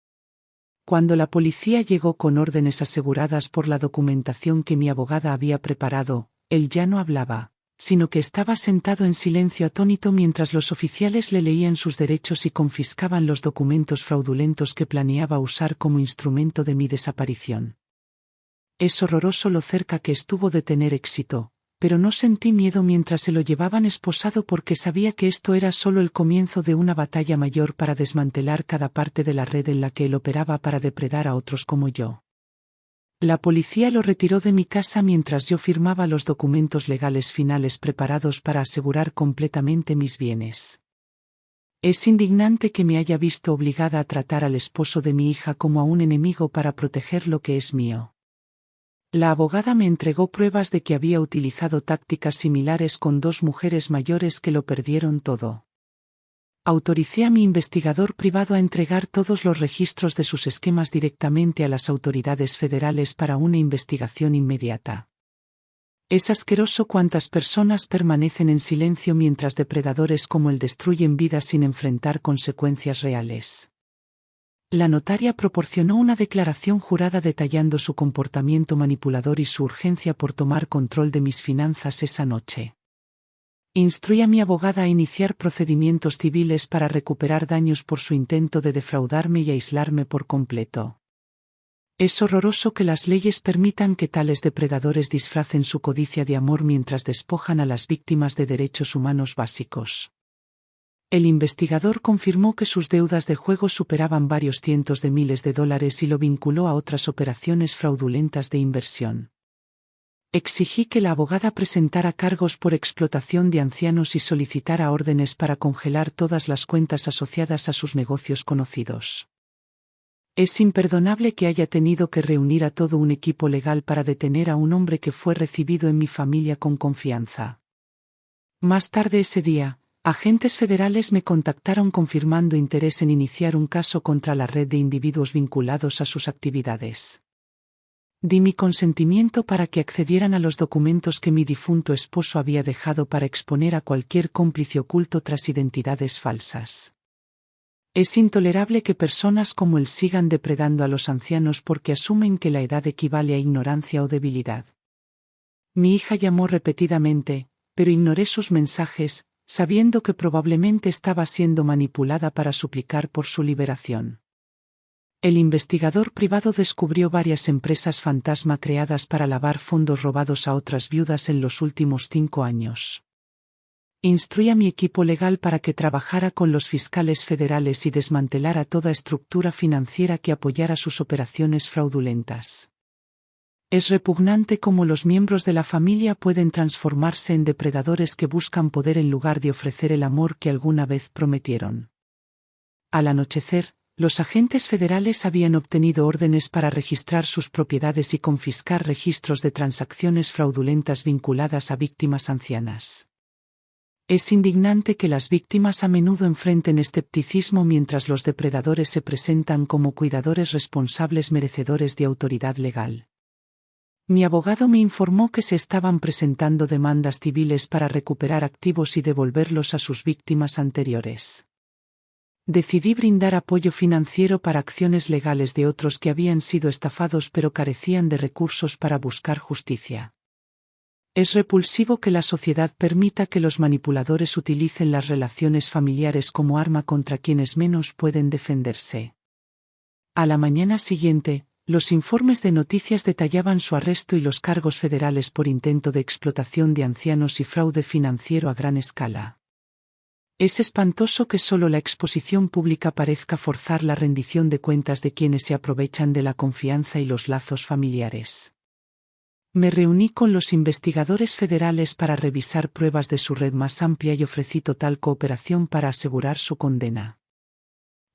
Speaker 1: Cuando la policía llegó con órdenes aseguradas por la documentación que mi abogada había preparado, él ya no hablaba, sino que estaba sentado en silencio atónito mientras los oficiales le leían sus derechos y confiscaban los documentos fraudulentos que planeaba usar como instrumento de mi desaparición. Es horroroso lo cerca que estuvo de tener éxito, pero no sentí miedo mientras se lo llevaban esposado porque sabía que esto era solo el comienzo de una batalla mayor para desmantelar cada parte de la red en la que él operaba para depredar a otros como yo. La policía lo retiró de mi casa mientras yo firmaba los documentos legales finales preparados para asegurar completamente mis bienes. Es indignante que me haya visto obligada a tratar al esposo de mi hija como a un enemigo para proteger lo que es mío. La abogada me entregó pruebas de que había utilizado tácticas similares con dos mujeres mayores que lo perdieron todo. Autoricé a mi investigador privado a entregar todos los registros de sus esquemas directamente a las autoridades federales para una investigación inmediata. Es asqueroso cuántas personas permanecen en silencio mientras depredadores como él destruyen vidas sin enfrentar consecuencias reales. La notaria proporcionó una declaración jurada detallando su comportamiento manipulador y su urgencia por tomar control de mis finanzas esa noche. Instruí a mi abogada a iniciar procedimientos civiles para recuperar daños por su intento de defraudarme y aislarme por completo. Es horroroso que las leyes permitan que tales depredadores disfracen su codicia de amor mientras despojan a las víctimas de derechos humanos básicos. El investigador confirmó que sus deudas de juego superaban varios cientos de miles de dólares y lo vinculó a otras operaciones fraudulentas de inversión. Exigí que la abogada presentara cargos por explotación de ancianos y solicitara órdenes para congelar todas las cuentas asociadas a sus negocios conocidos. Es imperdonable que haya tenido que reunir a todo un equipo legal para detener a un hombre que fue recibido en mi familia con confianza. Más tarde ese día, agentes federales me contactaron confirmando interés en iniciar un caso contra la red de individuos vinculados a sus actividades. Di mi consentimiento para que accedieran a los documentos que mi difunto esposo había dejado para exponer a cualquier cómplice oculto tras identidades falsas. Es intolerable que personas como él sigan depredando a los ancianos porque asumen que la edad equivale a ignorancia o debilidad. Mi hija llamó repetidamente, pero ignoré sus mensajes, sabiendo que probablemente estaba siendo manipulada para suplicar por su liberación. El investigador privado descubrió varias empresas fantasma creadas para lavar fondos robados a otras viudas en los últimos 5 años. Instruí a mi equipo legal para que trabajara con los fiscales federales y desmantelara toda estructura financiera que apoyara sus operaciones fraudulentas. Es repugnante cómo los miembros de la familia pueden transformarse en depredadores que buscan poder en lugar de ofrecer el amor que alguna vez prometieron. Al anochecer, los agentes federales habían obtenido órdenes para registrar sus propiedades y confiscar registros de transacciones fraudulentas vinculadas a víctimas ancianas. Es indignante que las víctimas a menudo enfrenten escepticismo mientras los depredadores se presentan como cuidadores responsables merecedores de autoridad legal. Mi abogado me informó que se estaban presentando demandas civiles para recuperar activos y devolverlos a sus víctimas anteriores. Decidí brindar apoyo financiero para acciones legales de otros que habían sido estafados pero carecían de recursos para buscar justicia. Es repulsivo que la sociedad permita que los manipuladores utilicen las relaciones familiares como arma contra quienes menos pueden defenderse. A la mañana siguiente, los informes de noticias detallaban su arresto y los cargos federales por intento de explotación de ancianos y fraude financiero a gran escala. Es espantoso que solo la exposición pública parezca forzar la rendición de cuentas de quienes se aprovechan de la confianza y los lazos familiares. Me reuní con los investigadores federales para revisar pruebas de su red más amplia y ofrecí total cooperación para asegurar su condena.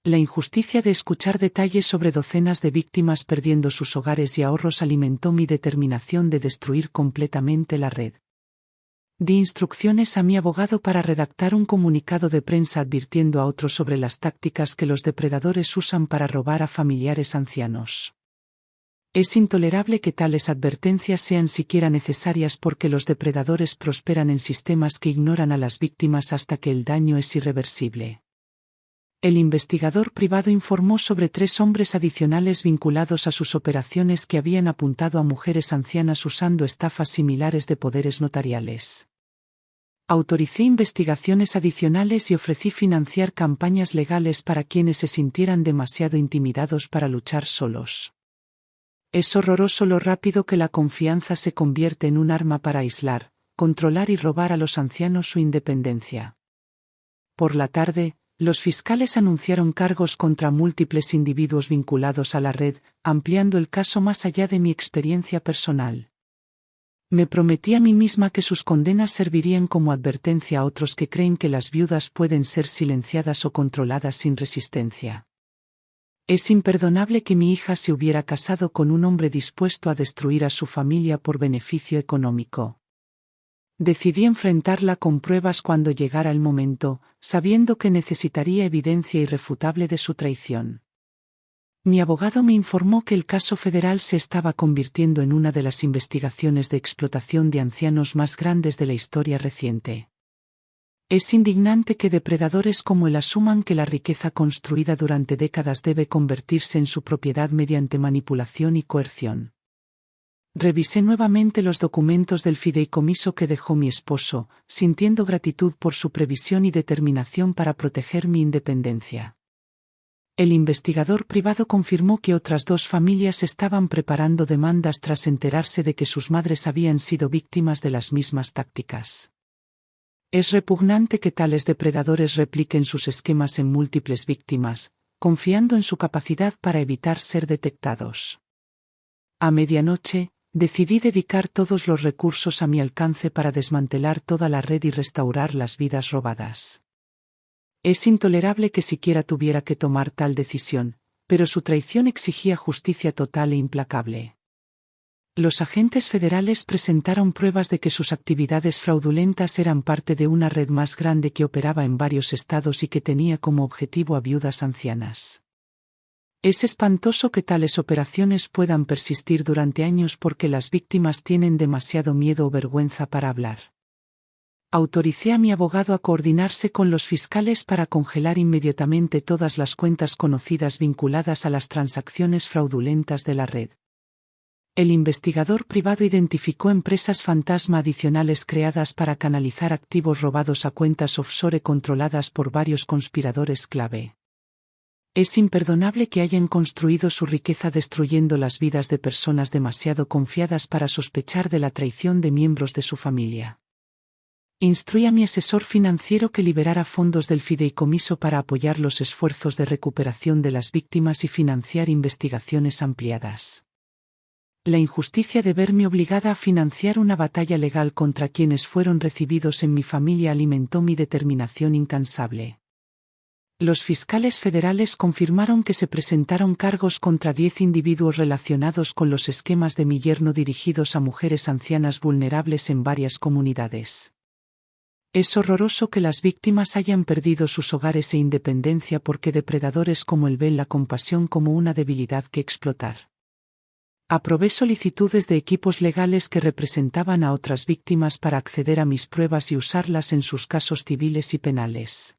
Speaker 1: La injusticia de escuchar detalles sobre docenas de víctimas perdiendo sus hogares y ahorros alimentó mi determinación de destruir completamente la red. Di instrucciones a mi abogado para redactar un comunicado de prensa advirtiendo a otros sobre las tácticas que los depredadores usan para robar a familiares ancianos. Es intolerable que tales advertencias sean siquiera necesarias porque los depredadores prosperan en sistemas que ignoran a las víctimas hasta que el daño es irreversible. El investigador privado informó sobre 3 hombres adicionales vinculados a sus operaciones que habían apuntado a mujeres ancianas usando estafas similares de poderes notariales. Autoricé investigaciones adicionales y ofrecí financiar campañas legales para quienes se sintieran demasiado intimidados para luchar solos. Es horroroso lo rápido que la confianza se convierte en un arma para aislar, controlar y robar a los ancianos su independencia. Por la tarde, los fiscales anunciaron cargos contra múltiples individuos vinculados a la red, ampliando el caso más allá de mi experiencia personal. Me prometí a mí misma que sus condenas servirían como advertencia a otros que creen que las viudas pueden ser silenciadas o controladas sin resistencia. Es imperdonable que mi hija se hubiera casado con un hombre dispuesto a destruir a su familia por beneficio económico. Decidí enfrentarla con pruebas cuando llegara el momento, sabiendo que necesitaría evidencia irrefutable de su traición. Mi abogado me informó que el caso federal se estaba convirtiendo en una de las investigaciones de explotación de ancianos más grandes de la historia reciente. Es indignante que depredadores como él asuman que la riqueza construida durante décadas debe convertirse en su propiedad mediante manipulación y coerción. Revisé nuevamente los documentos del fideicomiso que dejó mi esposo, sintiendo gratitud por su previsión y determinación para proteger mi independencia. El investigador privado confirmó que otras 2 familias estaban preparando demandas tras enterarse de que sus madres habían sido víctimas de las mismas tácticas. Es repugnante que tales depredadores repliquen sus esquemas en múltiples víctimas, confiando en su capacidad para evitar ser detectados. A medianoche, decidí dedicar todos los recursos a mi alcance para desmantelar toda la red y restaurar las vidas robadas. Es intolerable que siquiera tuviera que tomar tal decisión, pero su traición exigía justicia total e implacable. Los agentes federales presentaron pruebas de que sus actividades fraudulentas eran parte de una red más grande que operaba en varios estados y que tenía como objetivo a viudas ancianas. Es espantoso que tales operaciones puedan persistir durante años porque las víctimas tienen demasiado miedo o vergüenza para hablar. Autoricé a mi abogado a coordinarse con los fiscales para congelar inmediatamente todas las cuentas conocidas vinculadas a las transacciones fraudulentas de la red. El investigador privado identificó empresas fantasma adicionales creadas para canalizar activos robados a cuentas offshore controladas por varios conspiradores clave. Es imperdonable que hayan construido su riqueza destruyendo las vidas de personas demasiado confiadas para sospechar de la traición de miembros de su familia. Instruí a mi asesor financiero que liberara fondos del fideicomiso para apoyar los esfuerzos de recuperación de las víctimas y financiar investigaciones ampliadas. La injusticia de verme obligada a financiar una batalla legal contra quienes fueron recibidos en mi familia alimentó mi determinación incansable. Los fiscales federales confirmaron que se presentaron cargos contra 10 individuos relacionados con los esquemas de mi yerno dirigidos a mujeres ancianas vulnerables en varias comunidades. Es horroroso que las víctimas hayan perdido sus hogares e independencia porque depredadores como él ven la compasión como una debilidad que explotar. Aprobé solicitudes de equipos legales que representaban a otras víctimas para acceder a mis pruebas y usarlas en sus casos civiles y penales.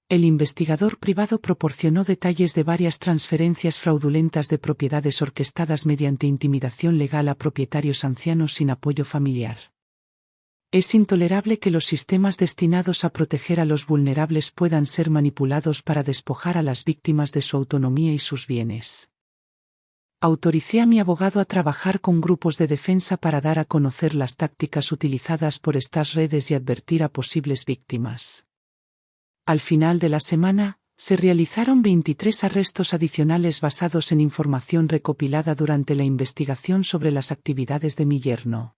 Speaker 1: El investigador privado proporcionó detalles de varias transferencias fraudulentas de propiedades orquestadas mediante intimidación legal a propietarios ancianos sin apoyo familiar. Es intolerable que los sistemas destinados a proteger a los vulnerables puedan ser manipulados para despojar a las víctimas de su autonomía y sus bienes. Autoricé a mi abogado a trabajar con grupos de defensa para dar a conocer las tácticas utilizadas por estas redes y advertir a posibles víctimas. Al final de la semana, se realizaron 23 arrestos adicionales basados en información recopilada durante la investigación sobre las actividades de mi yerno.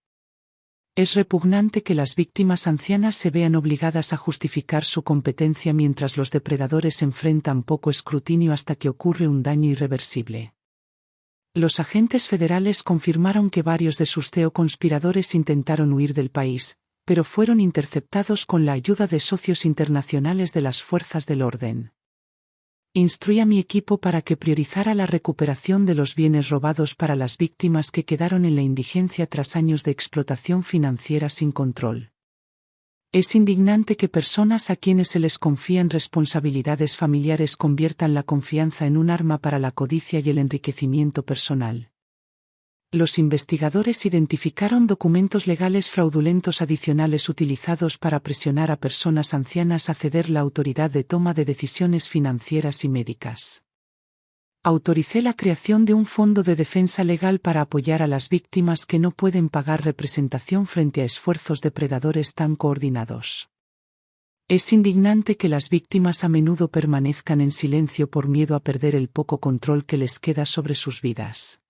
Speaker 1: Es repugnante que las víctimas ancianas se vean obligadas a justificar su competencia mientras los depredadores enfrentan poco escrutinio hasta que ocurre un daño irreversible. Los agentes federales confirmaron que varios de sus conspiradores intentaron huir del país, pero fueron interceptados con la ayuda de socios internacionales de las fuerzas del orden. Instruí a mi equipo para que priorizara la recuperación de los bienes robados para las víctimas que quedaron en la indigencia tras años de explotación financiera sin control. Es indignante que personas a quienes se les confían responsabilidades familiares conviertan la confianza en un arma para la codicia y el enriquecimiento personal. Los investigadores identificaron documentos legales fraudulentos adicionales utilizados para presionar a personas ancianas a ceder la autoridad de toma de decisiones financieras y médicas. Autoricé la creación de un fondo de defensa legal para apoyar a las víctimas que no pueden pagar representación frente a esfuerzos depredadores tan coordinados. Es indignante que las víctimas a menudo permanezcan en silencio por miedo a perder el poco control que les queda sobre sus vidas.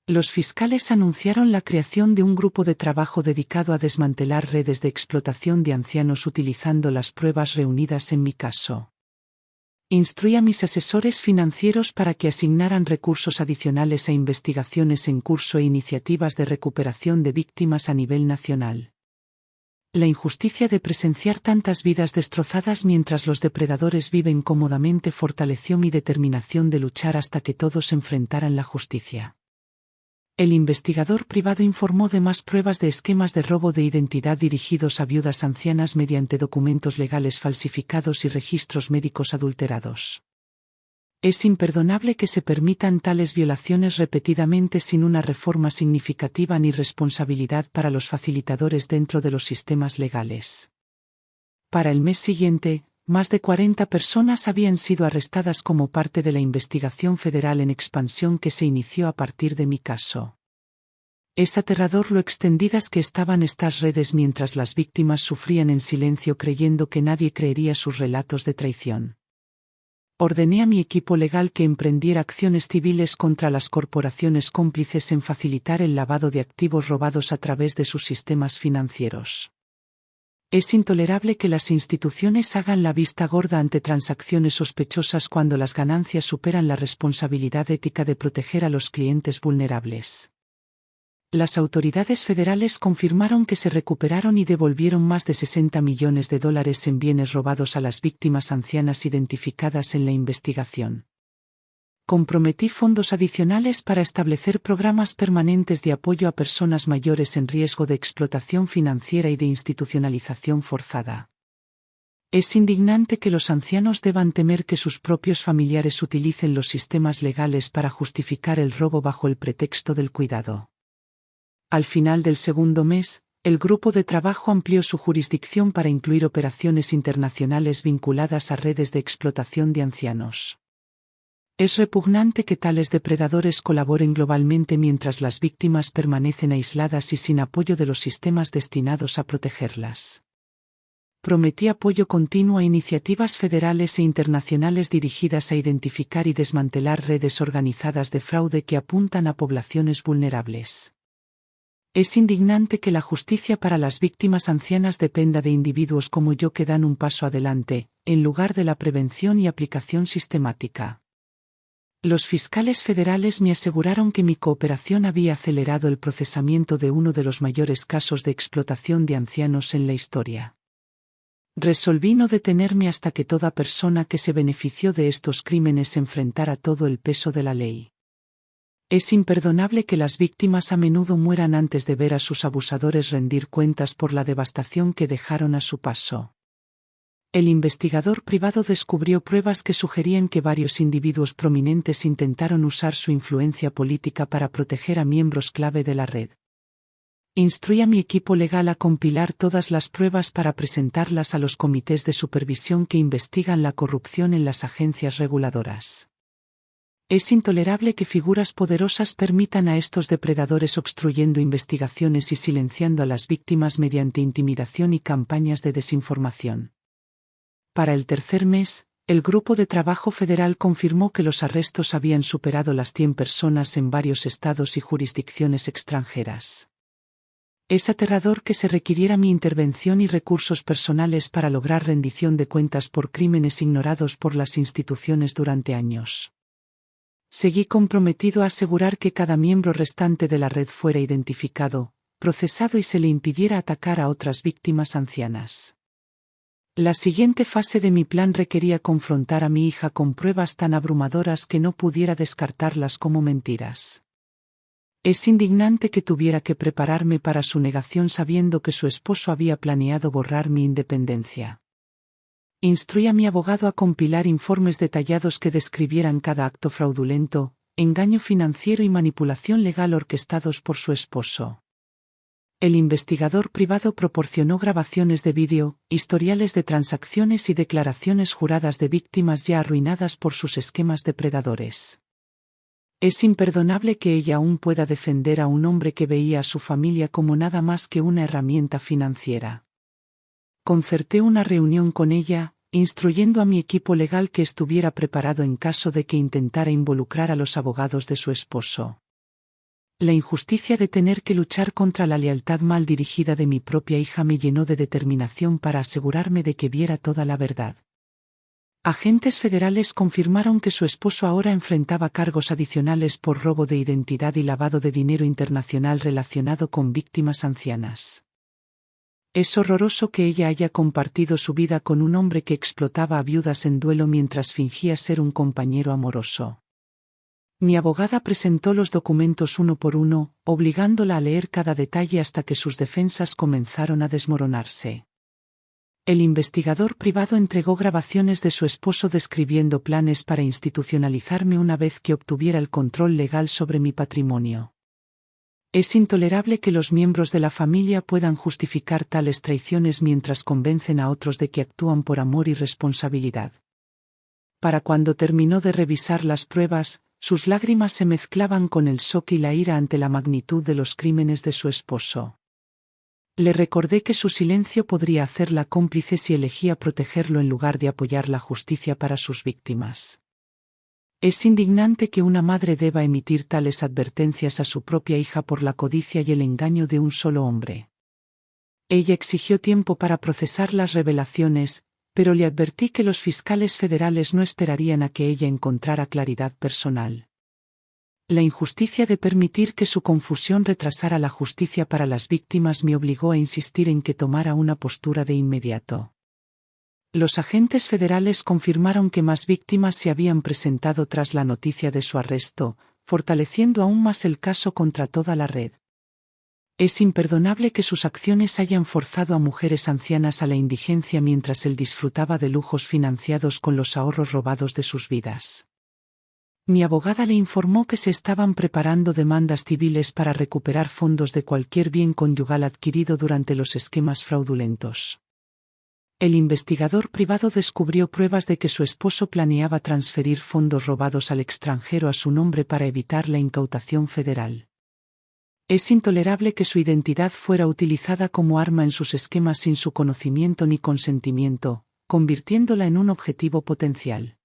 Speaker 1: Los fiscales anunciaron la creación de un grupo de trabajo dedicado a desmantelar redes de explotación de ancianos utilizando las pruebas reunidas en mi caso. Instruí a mis asesores financieros para que asignaran recursos adicionales a investigaciones en curso e iniciativas de recuperación de víctimas a nivel nacional. La injusticia de presenciar tantas vidas destrozadas mientras los depredadores viven cómodamente fortaleció mi determinación de luchar hasta que todos enfrentaran la justicia. El investigador privado informó de más pruebas de esquemas de robo de identidad dirigidos a viudas ancianas mediante documentos legales falsificados y registros médicos adulterados. Es imperdonable que se permitan tales violaciones repetidamente sin una reforma significativa ni responsabilidad para los facilitadores dentro de los sistemas legales. Para el mes siguiente, más de 40 personas habían sido arrestadas como parte de la investigación federal en expansión que se inició a partir de mi caso. Es aterrador lo extendidas que estaban estas redes mientras las víctimas sufrían en silencio creyendo que nadie creería sus relatos de traición. Ordené a mi equipo legal que emprendiera acciones civiles contra las corporaciones cómplices en facilitar el lavado de activos robados a través de sus sistemas financieros. Es intolerable que las instituciones hagan la vista gorda ante transacciones sospechosas cuando las ganancias superan la responsabilidad ética de proteger a los clientes vulnerables. Las autoridades federales confirmaron que se recuperaron y devolvieron más de $60 millones en bienes robados a las víctimas ancianas identificadas en la investigación. Comprometí fondos adicionales para establecer programas permanentes de apoyo a personas mayores en riesgo de explotación financiera y de institucionalización forzada. Es indignante que los ancianos deban temer que sus propios familiares utilicen los sistemas legales para justificar el robo bajo el pretexto del cuidado. Al final del segundo mes, el grupo de trabajo amplió su jurisdicción para incluir operaciones internacionales vinculadas a redes de explotación de ancianos. Es repugnante que tales depredadores colaboren globalmente mientras las víctimas permanecen aisladas y sin apoyo de los sistemas destinados a protegerlas. Prometí apoyo continuo a iniciativas federales e internacionales dirigidas a identificar y desmantelar redes organizadas de fraude que apuntan a poblaciones vulnerables. Es indignante que la justicia para las víctimas ancianas dependa de individuos como yo que dan un paso adelante, en lugar de la prevención y aplicación sistemática. Los fiscales federales me aseguraron que mi cooperación había acelerado el procesamiento de uno de los mayores casos de explotación de ancianos en la historia. Resolví no detenerme hasta que toda persona que se benefició de estos crímenes enfrentara todo el peso de la ley. Es imperdonable que las víctimas a menudo mueran antes de ver a sus abusadores rendir cuentas por la devastación que dejaron a su paso. El investigador privado descubrió pruebas que sugerían que varios individuos prominentes intentaron usar su influencia política para proteger a miembros clave de la red. Instruí a mi equipo legal a compilar todas las pruebas para presentarlas a los comités de supervisión que investigan la corrupción en las agencias reguladoras. Es intolerable que figuras poderosas permitan a estos depredadores obstruyendo investigaciones y silenciando a las víctimas mediante intimidación y campañas de desinformación. Para el tercer mes, el Grupo de Trabajo Federal confirmó que los arrestos habían superado las 100 personas en varios estados y jurisdicciones extranjeras. Es aterrador que se requiriera mi intervención y recursos personales para lograr rendición de cuentas por crímenes ignorados por las instituciones durante años. Seguí comprometido a asegurar que cada miembro restante de la red fuera identificado, procesado y se le impidiera atacar a otras víctimas ancianas. La siguiente fase de mi plan requería confrontar a mi hija con pruebas tan abrumadoras que no pudiera descartarlas como mentiras. Es indignante que tuviera que prepararme para su negación sabiendo que su esposo había planeado borrar mi independencia. Instruí a mi abogado a compilar informes detallados que describieran cada acto fraudulento, engaño financiero y manipulación legal orquestados por su esposo. El investigador privado proporcionó grabaciones de vídeo, historiales de transacciones y declaraciones juradas de víctimas ya arruinadas por sus esquemas depredadores. Es imperdonable que ella aún pueda defender a un hombre que veía a su familia como nada más que una herramienta financiera. Concerté una reunión con ella, instruyendo a mi equipo legal que estuviera preparado en caso de que intentara involucrar a los abogados de su esposo. La injusticia de tener que luchar contra la lealtad mal dirigida de mi propia hija me llenó de determinación para asegurarme de que viera toda la verdad. Agentes federales confirmaron que su esposo ahora enfrentaba cargos adicionales por robo de identidad y lavado de dinero internacional relacionado con víctimas ancianas. Es horroroso que ella haya compartido su vida con un hombre que explotaba a viudas en duelo mientras fingía ser un compañero amoroso. Mi abogada presentó los documentos uno por uno, obligándola a leer cada detalle hasta que sus defensas comenzaron a desmoronarse. El investigador privado entregó grabaciones de su esposo describiendo planes para institucionalizarme una vez que obtuviera el control legal sobre mi patrimonio. Es intolerable que los miembros de la familia puedan justificar tales traiciones mientras convencen a otros de que actúan por amor y responsabilidad. Para cuando terminó de revisar las pruebas, sus lágrimas se mezclaban con el shock y la ira ante la magnitud de los crímenes de su esposo. Le recordé que su silencio podría hacerla cómplice si elegía protegerlo en lugar de apoyar la justicia para sus víctimas. Es indignante que una madre deba emitir tales advertencias a su propia hija por la codicia y el engaño de un solo hombre. Ella exigió tiempo para procesar las revelaciones, pero le advertí que los fiscales federales no esperarían a que ella encontrara claridad personal. La injusticia de permitir que su confusión retrasara la justicia para las víctimas me obligó a insistir en que tomara una postura de inmediato. Los agentes federales confirmaron que más víctimas se habían presentado tras la noticia de su arresto, fortaleciendo aún más el caso contra toda la red. Es imperdonable que sus acciones hayan forzado a mujeres ancianas a la indigencia mientras él disfrutaba de lujos financiados con los ahorros robados de sus vidas. Mi abogada le informó que se estaban preparando demandas civiles para recuperar fondos de cualquier bien conyugal adquirido durante los esquemas fraudulentos. El investigador privado descubrió pruebas de que su esposo planeaba transferir fondos robados al extranjero a su nombre para evitar la incautación federal. Es intolerable que su identidad fuera utilizada como arma en sus esquemas sin su conocimiento ni consentimiento, convirtiéndola en un objetivo potencial.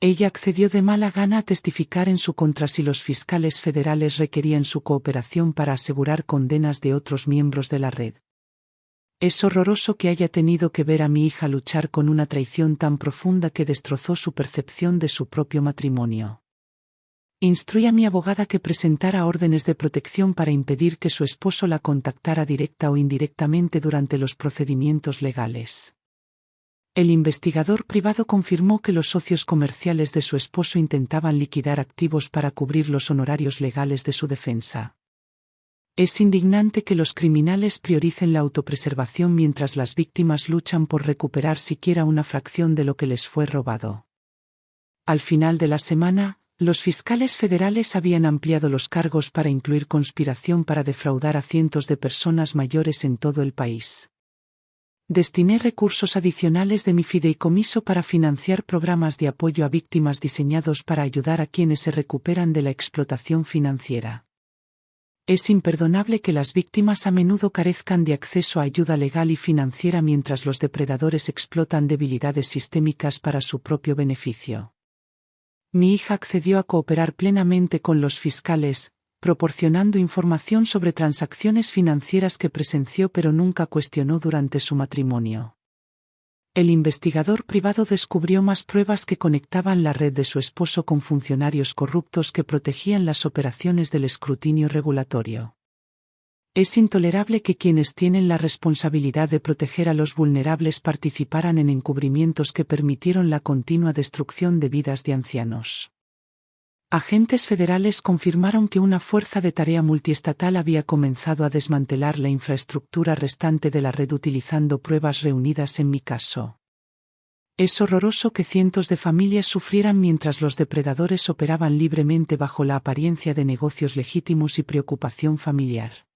Speaker 1: Ella accedió de mala gana a testificar en su contra si los fiscales federales requerían su cooperación para asegurar condenas de otros miembros de la red. Es horroroso que haya tenido que ver a mi hija luchar con una traición tan profunda que destrozó su percepción de su propio matrimonio. Instruí a mi abogada que presentara órdenes de protección para impedir que su esposo la contactara directa o indirectamente durante los procedimientos legales. El investigador privado confirmó que los socios comerciales de su esposo intentaban liquidar activos para cubrir los honorarios legales de su defensa. Es indignante que los criminales prioricen la autopreservación mientras las víctimas luchan por recuperar siquiera una fracción de lo que les fue robado. Al final de la semana, los fiscales federales habían ampliado los cargos para incluir conspiración para defraudar a cientos de personas mayores en todo el país. Destiné recursos adicionales de mi fideicomiso para financiar programas de apoyo a víctimas diseñados para ayudar a quienes se recuperan de la explotación financiera. Es imperdonable que las víctimas a menudo carezcan de acceso a ayuda legal y financiera mientras los depredadores explotan debilidades sistémicas para su propio beneficio. Mi hija accedió a cooperar plenamente con los fiscales, proporcionando información sobre transacciones financieras que presenció pero nunca cuestionó durante su matrimonio. El investigador privado descubrió más pruebas que conectaban la red de su esposo con funcionarios corruptos que protegían las operaciones del escrutinio regulatorio. Es intolerable que quienes tienen la responsabilidad de proteger a los vulnerables participaran en encubrimientos que permitieron la continua destrucción de vidas de ancianos. Agentes federales confirmaron que una fuerza de tarea multiestatal había comenzado a desmantelar la infraestructura restante de la red utilizando pruebas reunidas en mi caso. Es horroroso que cientos de familias sufrieran mientras los depredadores operaban libremente bajo la apariencia de negocios legítimos y preocupación familiar.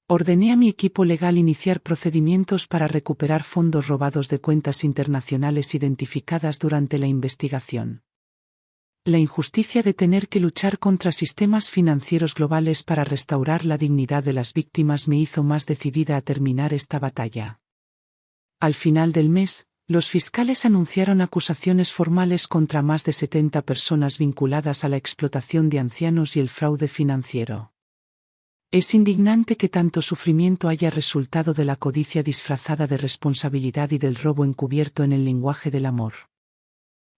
Speaker 1: Ordené a mi equipo legal iniciar procedimientos para recuperar fondos robados de cuentas internacionales identificadas durante la investigación. La injusticia de tener que luchar contra sistemas financieros globales para restaurar la dignidad de las víctimas me hizo más decidida a terminar esta batalla. Al final del mes, los fiscales anunciaron acusaciones formales contra más de 70 personas vinculadas a la explotación de ancianos y el fraude financiero. Es indignante que tanto sufrimiento haya resultado de la codicia disfrazada de responsabilidad y del robo encubierto en el lenguaje del amor.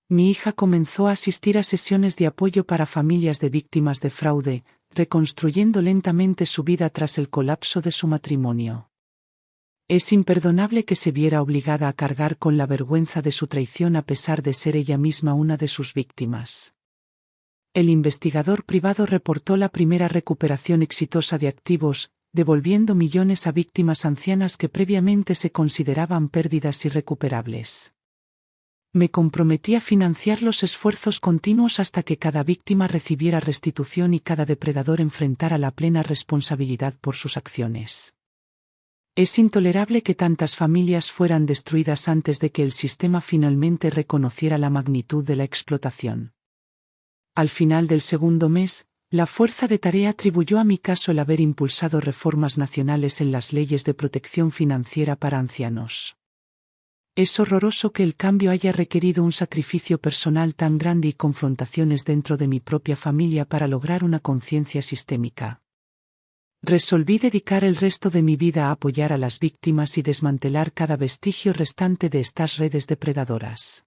Speaker 1: Mi hija comenzó a asistir a sesiones de apoyo para familias de víctimas de fraude, reconstruyendo lentamente su vida tras el colapso de su matrimonio. Es imperdonable que se viera obligada a cargar con la vergüenza de su traición a pesar de ser ella misma una de sus víctimas. El investigador privado reportó la primera recuperación exitosa de activos, devolviendo millones a víctimas ancianas que previamente se consideraban pérdidas irrecuperables. Me comprometí a financiar los esfuerzos continuos hasta que cada víctima recibiera restitución y cada depredador enfrentara la plena responsabilidad por sus acciones. Es intolerable que tantas familias fueran destruidas antes de que el sistema finalmente reconociera la magnitud de la explotación. Al final del segundo mes, la fuerza de tarea atribuyó a mi caso el haber impulsado reformas nacionales en las leyes de protección financiera para ancianos. Es horroroso que el cambio haya requerido un sacrificio personal tan grande y confrontaciones dentro de mi propia familia para lograr una conciencia sistémica. Resolví dedicar el resto de mi vida a apoyar a las víctimas y desmantelar cada vestigio restante de estas redes depredadoras.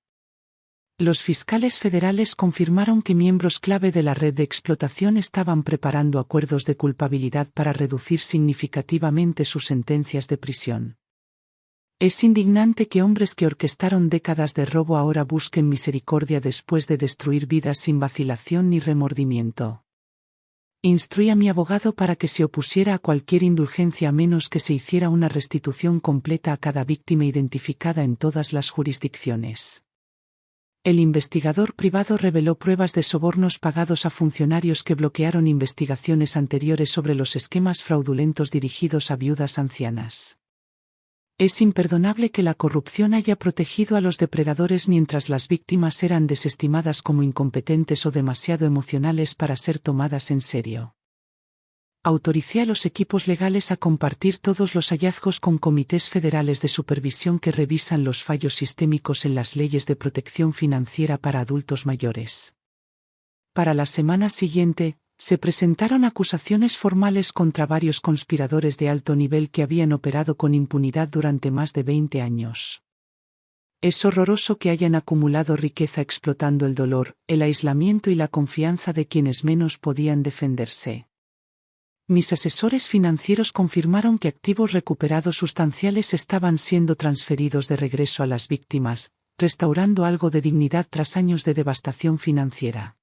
Speaker 1: Los fiscales federales confirmaron que miembros clave de la red de explotación estaban preparando acuerdos de culpabilidad para reducir significativamente sus sentencias de prisión. Es indignante que hombres que orquestaron décadas de robo ahora busquen misericordia después de destruir vidas sin vacilación ni remordimiento. Instruí a mi abogado para que se opusiera a cualquier indulgencia a menos que se hiciera una restitución completa a cada víctima identificada en todas las jurisdicciones. El investigador privado reveló pruebas de sobornos pagados a funcionarios que bloquearon investigaciones anteriores sobre los esquemas fraudulentos dirigidos a viudas ancianas. Es imperdonable que la corrupción haya protegido a los depredadores mientras las víctimas eran desestimadas como incompetentes o demasiado emocionales para ser tomadas en serio. Autoricé a los equipos legales a compartir todos los hallazgos con comités federales de supervisión que revisan los fallos sistémicos en las leyes de protección financiera para adultos mayores. Para la semana siguiente, se presentaron acusaciones formales contra varios conspiradores de alto nivel que habían operado con impunidad durante más de 20 años. Es horroroso que hayan acumulado riqueza explotando el dolor, el aislamiento y la confianza de quienes menos podían defenderse. Mis asesores financieros confirmaron que activos recuperados sustanciales estaban siendo transferidos de regreso a las víctimas, restaurando algo de dignidad tras años de devastación financiera.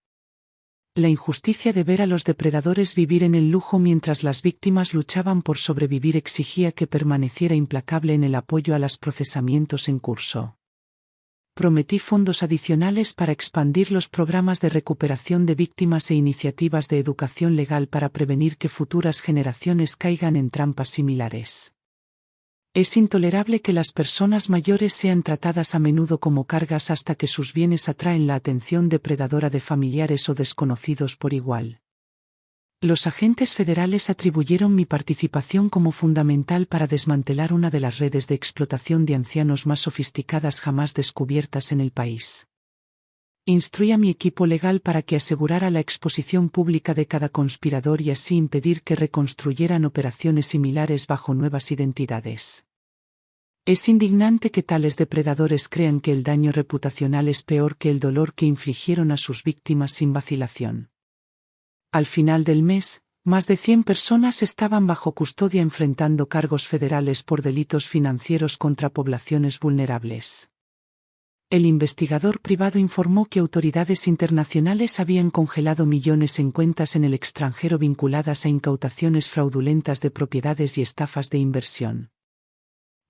Speaker 1: La injusticia de ver a los depredadores vivir en el lujo mientras las víctimas luchaban por sobrevivir exigía que permaneciera implacable en el apoyo a los procesamientos en curso. Prometí fondos adicionales para expandir los programas de recuperación de víctimas e iniciativas de educación legal para prevenir que futuras generaciones caigan en trampas similares. Es intolerable que las personas mayores sean tratadas a menudo como cargas hasta que sus bienes atraen la atención depredadora de familiares o desconocidos por igual. Los agentes federales atribuyeron mi participación como fundamental para desmantelar una de las redes de explotación de ancianos más sofisticadas jamás descubiertas en el país. Instruí a mi equipo legal para que asegurara la exposición pública de cada conspirador y así impedir que reconstruyeran operaciones similares bajo nuevas identidades. Es indignante que tales depredadores crean que el daño reputacional es peor que el dolor que infligieron a sus víctimas sin vacilación. Al final del mes, más de 100 personas estaban bajo custodia enfrentando cargos federales por delitos financieros contra poblaciones vulnerables. El investigador privado informó que autoridades internacionales habían congelado millones en cuentas en el extranjero vinculadas a incautaciones fraudulentas de propiedades y estafas de inversión.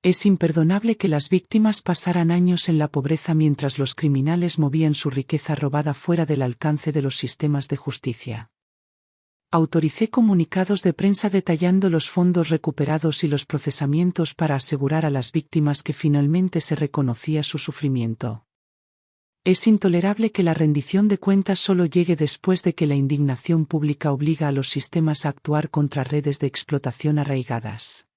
Speaker 1: Es imperdonable que las víctimas pasaran años en la pobreza mientras los criminales movían su riqueza robada fuera del alcance de los sistemas de justicia. Autoricé comunicados de prensa detallando los fondos recuperados y los procesamientos para asegurar a las víctimas que finalmente se reconocía su sufrimiento. Es intolerable que la rendición de cuentas solo llegue después de que la indignación pública obliga a los sistemas a actuar contra redes de explotación arraigadas.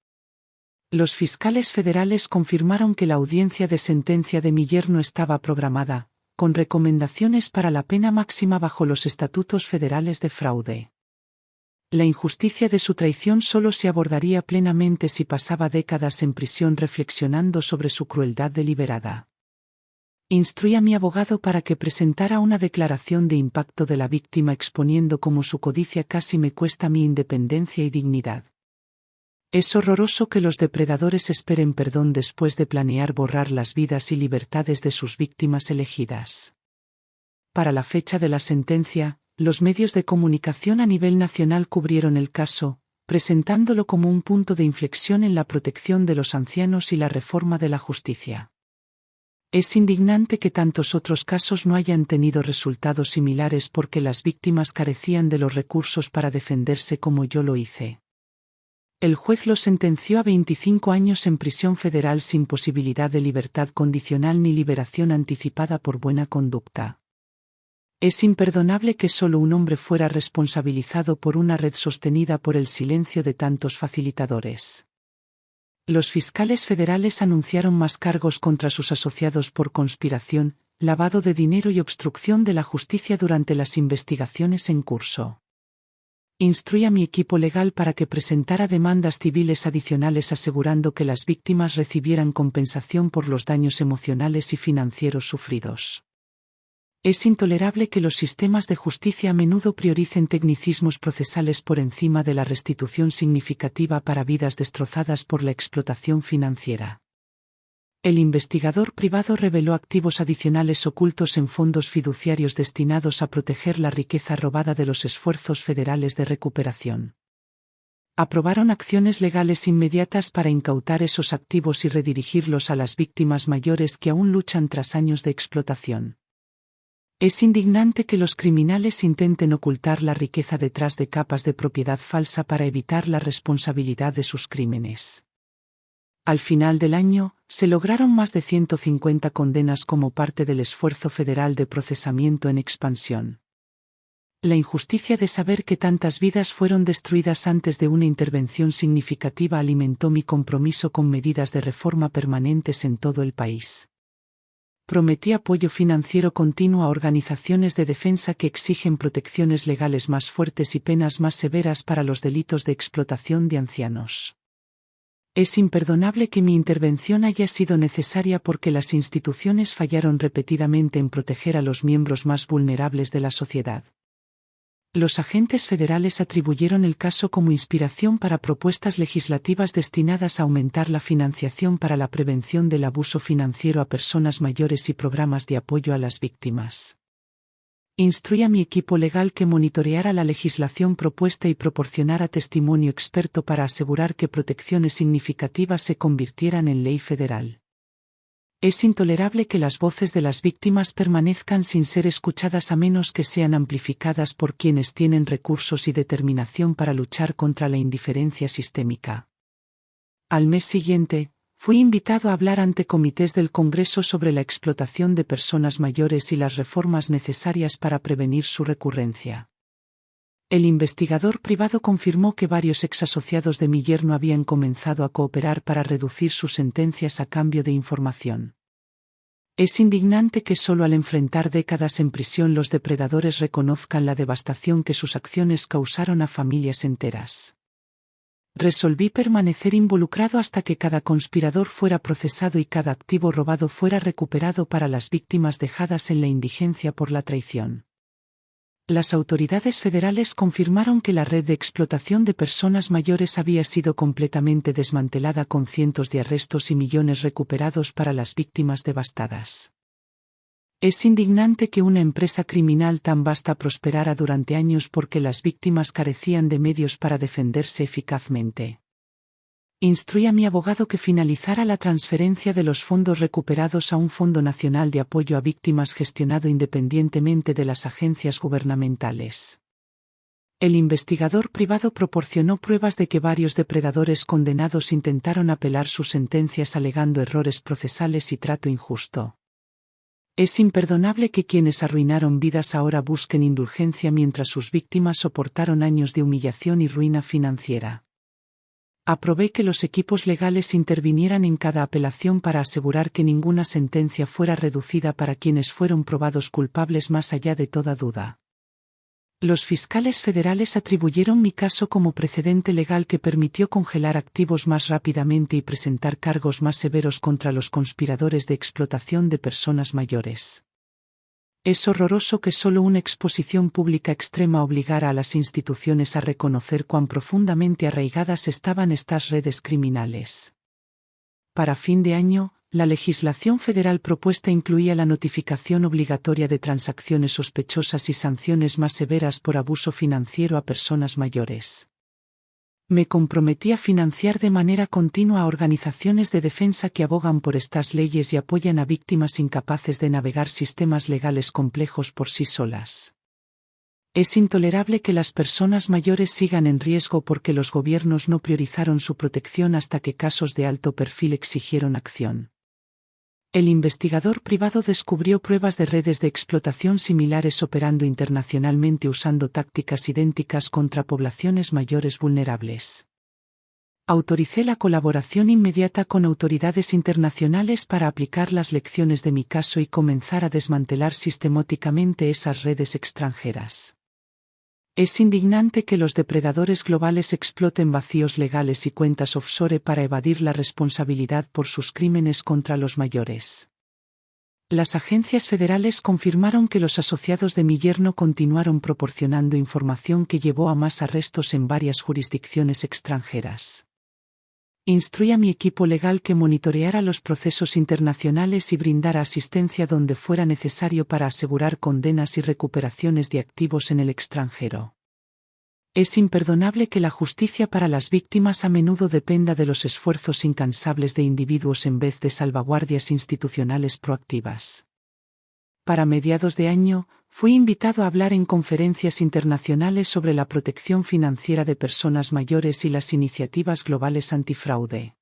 Speaker 1: Los fiscales federales confirmaron que la audiencia de sentencia de mi yerno estaba programada, con recomendaciones para la pena máxima bajo los estatutos federales de fraude. La injusticia de su traición solo se abordaría plenamente si pasaba décadas en prisión reflexionando sobre su crueldad deliberada. Instruí a mi abogado para que presentara una declaración de impacto de la víctima exponiendo cómo su codicia casi me cuesta mi independencia y dignidad. Es horroroso que los depredadores esperen perdón después de planear borrar las vidas y libertades de sus víctimas elegidas. Para la fecha de la sentencia, los medios de comunicación a nivel nacional cubrieron el caso, presentándolo como un punto de inflexión en la protección de los ancianos y la reforma de la justicia. Es indignante que tantos otros casos no hayan tenido resultados similares porque las víctimas carecían de los recursos para defenderse como yo lo hice. El juez lo sentenció a 25 años en prisión federal sin posibilidad de libertad condicional ni liberación anticipada por buena conducta. Es imperdonable que solo un hombre fuera responsabilizado por una red sostenida por el silencio de tantos facilitadores. Los fiscales federales anunciaron más cargos contra sus asociados por conspiración, lavado de dinero y obstrucción de la justicia durante las investigaciones en curso. Instruí a mi equipo legal para que presentara demandas civiles adicionales asegurando que las víctimas recibieran compensación por los daños emocionales y financieros sufridos. Es intolerable que los sistemas de justicia a menudo prioricen tecnicismos procesales por encima de la restitución significativa para vidas destrozadas por la explotación financiera. El investigador privado reveló activos adicionales ocultos en fondos fiduciarios destinados a proteger la riqueza robada de los esfuerzos federales de recuperación. Aprobaron acciones legales inmediatas para incautar esos activos y redirigirlos a las víctimas mayores que aún luchan tras años de explotación. Es indignante que los criminales intenten ocultar la riqueza detrás de capas de propiedad falsa para evitar la responsabilidad de sus crímenes. Al final del año, se lograron más de 150 condenas como parte del esfuerzo federal de procesamiento en expansión. La injusticia de saber que tantas vidas fueron destruidas antes de una intervención significativa alimentó mi compromiso con medidas de reforma permanentes en todo el país. Prometí apoyo financiero continuo a organizaciones de defensa que exigen protecciones legales más fuertes y penas más severas para los delitos de explotación de ancianos. Es imperdonable que mi intervención haya sido necesaria porque las instituciones fallaron repetidamente en proteger a los miembros más vulnerables de la sociedad. Los agentes federales atribuyeron el caso como inspiración para propuestas legislativas destinadas a aumentar la financiación para la prevención del abuso financiero a personas mayores y programas de apoyo a las víctimas. Instruí a mi equipo legal que monitoreara la legislación propuesta y proporcionara testimonio experto para asegurar que protecciones significativas se convirtieran en ley federal. Es intolerable que las voces de las víctimas permanezcan sin ser escuchadas a menos que sean amplificadas por quienes tienen recursos y determinación para luchar contra la indiferencia sistémica. Al mes siguiente, fui invitado a hablar ante comités del Congreso sobre la explotación de personas mayores y las reformas necesarias para prevenir su recurrencia. El investigador privado confirmó que varios exasociados de mi yerno habían comenzado a cooperar para reducir sus sentencias a cambio de información. Es indignante que solo al enfrentar décadas en prisión los depredadores reconozcan la devastación que sus acciones causaron a familias enteras. Resolví permanecer involucrado hasta que cada conspirador fuera procesado y cada activo robado fuera recuperado para las víctimas dejadas en la indigencia por la traición. Las autoridades federales confirmaron que la red de explotación de personas mayores había sido completamente desmantelada con cientos de arrestos y millones recuperados para las víctimas devastadas. Es indignante que una empresa criminal tan vasta prosperara durante años porque las víctimas carecían de medios para defenderse eficazmente. Instruí a mi abogado que finalizara la transferencia de los fondos recuperados a un Fondo Nacional de Apoyo a Víctimas gestionado independientemente de las agencias gubernamentales. El investigador privado proporcionó pruebas de que varios depredadores condenados intentaron apelar sus sentencias alegando errores procesales y trato injusto. Es imperdonable que quienes arruinaron vidas ahora busquen indulgencia mientras sus víctimas soportaron años de humillación y ruina financiera. Aprobé que los equipos legales intervinieran en cada apelación para asegurar que ninguna sentencia fuera reducida para quienes fueron probados culpables más allá de toda duda. Los fiscales federales atribuyeron mi caso como precedente legal que permitió congelar activos más rápidamente y presentar cargos más severos contra los conspiradores de explotación de personas mayores. Es horroroso que solo una exposición pública extrema obligara a las instituciones a reconocer cuán profundamente arraigadas estaban estas redes criminales. Para fin de año, la legislación federal propuesta incluía la notificación obligatoria de transacciones sospechosas y sanciones más severas por abuso financiero a personas mayores. Me comprometí a financiar de manera continua a organizaciones de defensa que abogan por estas leyes y apoyan a víctimas incapaces de navegar sistemas legales complejos por sí solas. Es intolerable que las personas mayores sigan en riesgo porque los gobiernos no priorizaron su protección hasta que casos de alto perfil exigieron acción. El investigador privado descubrió pruebas de redes de explotación similares operando internacionalmente usando tácticas idénticas contra poblaciones mayores vulnerables. Autoricé la colaboración inmediata con autoridades internacionales para aplicar las lecciones de mi caso y comenzar a desmantelar sistemáticamente esas redes extranjeras. Es indignante que los depredadores globales exploten vacíos legales y cuentas offshore para evadir la responsabilidad por sus crímenes contra los mayores. Las agencias federales confirmaron que los asociados de mi yerno continuaron proporcionando información que llevó a más arrestos en varias jurisdicciones extranjeras. Instruí a mi equipo legal que monitoreara los procesos internacionales y brindara asistencia donde fuera necesario para asegurar condenas y recuperaciones de activos en el extranjero. Es imperdonable que la justicia para las víctimas a menudo dependa de los esfuerzos incansables de individuos en vez de salvaguardias institucionales proactivas. Para mediados de año, fui invitado a hablar en conferencias internacionales sobre la protección financiera de personas mayores y las iniciativas globales antifraude.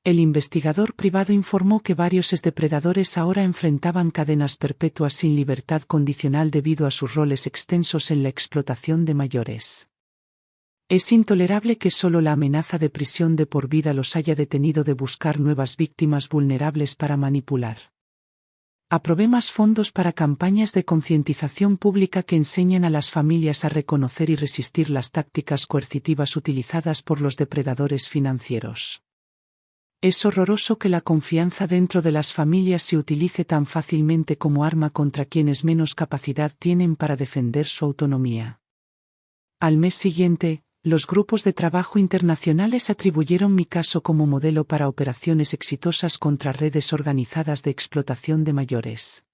Speaker 1: El investigador privado informó que varios exdepredadores ahora enfrentaban cadenas perpetuas sin libertad condicional debido a sus roles extensos en la explotación de mayores. Es intolerable que solo la amenaza de prisión de por vida los haya detenido de buscar nuevas víctimas vulnerables para manipular. Aprobé más fondos para campañas de concientización pública que enseñan a las familias a reconocer y resistir las tácticas coercitivas utilizadas por los depredadores financieros. Es horroroso que la confianza dentro de las familias se utilice tan fácilmente como arma contra quienes menos capacidad tienen para defender su autonomía. Al mes siguiente, los grupos de trabajo internacionales atribuyeron mi caso como modelo para operaciones exitosas contra redes organizadas de explotación de mayores.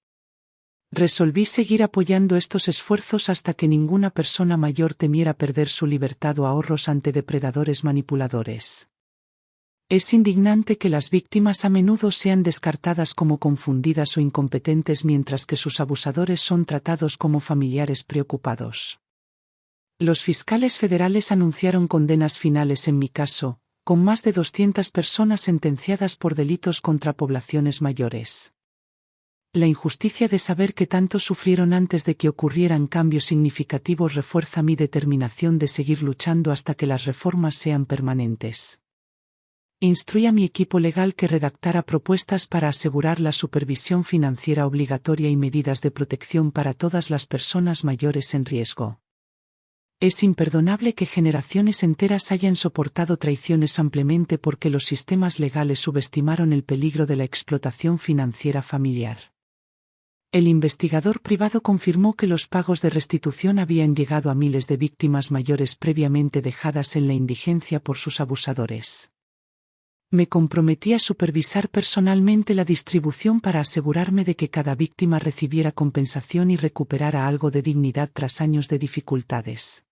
Speaker 1: Resolví seguir apoyando estos esfuerzos hasta que ninguna persona mayor temiera perder su libertad o ahorros ante depredadores manipuladores. Es indignante que las víctimas a menudo sean descartadas como confundidas o incompetentes mientras que sus abusadores son tratados como familiares preocupados. Los fiscales federales anunciaron condenas finales en mi caso, con más de 200 personas sentenciadas por delitos contra poblaciones mayores. La injusticia de saber que tantos sufrieron antes de que ocurrieran cambios significativos refuerza mi determinación de seguir luchando hasta que las reformas sean permanentes. Instruí a mi equipo legal que redactara propuestas para asegurar la supervisión financiera obligatoria y medidas de protección para todas las personas mayores en riesgo. Es imperdonable que generaciones enteras hayan soportado traiciones ampliamente porque los sistemas legales subestimaron el peligro de la explotación financiera familiar. El investigador privado confirmó que los pagos de restitución habían llegado a miles de víctimas mayores previamente dejadas en la indigencia por sus abusadores. Me comprometí a supervisar personalmente la distribución para asegurarme de que cada víctima recibiera compensación y recuperara algo de dignidad tras años de dificultades.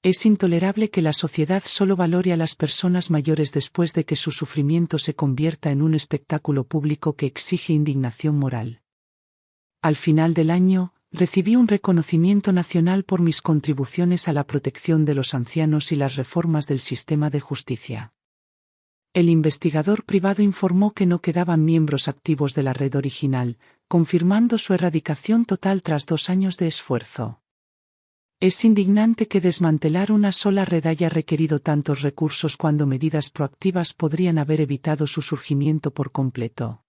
Speaker 1: Es intolerable que la sociedad solo valore a las personas mayores después de que su sufrimiento se convierta en un espectáculo público que exige indignación moral. Al final del año, recibí un reconocimiento nacional por mis contribuciones a la protección de los ancianos y las reformas del sistema de justicia. El investigador privado informó que no quedaban miembros activos de la red original, confirmando su erradicación total tras 2 años de esfuerzo. Es indignante que desmantelar una sola red haya requerido tantos recursos cuando medidas proactivas podrían haber evitado su surgimiento por completo.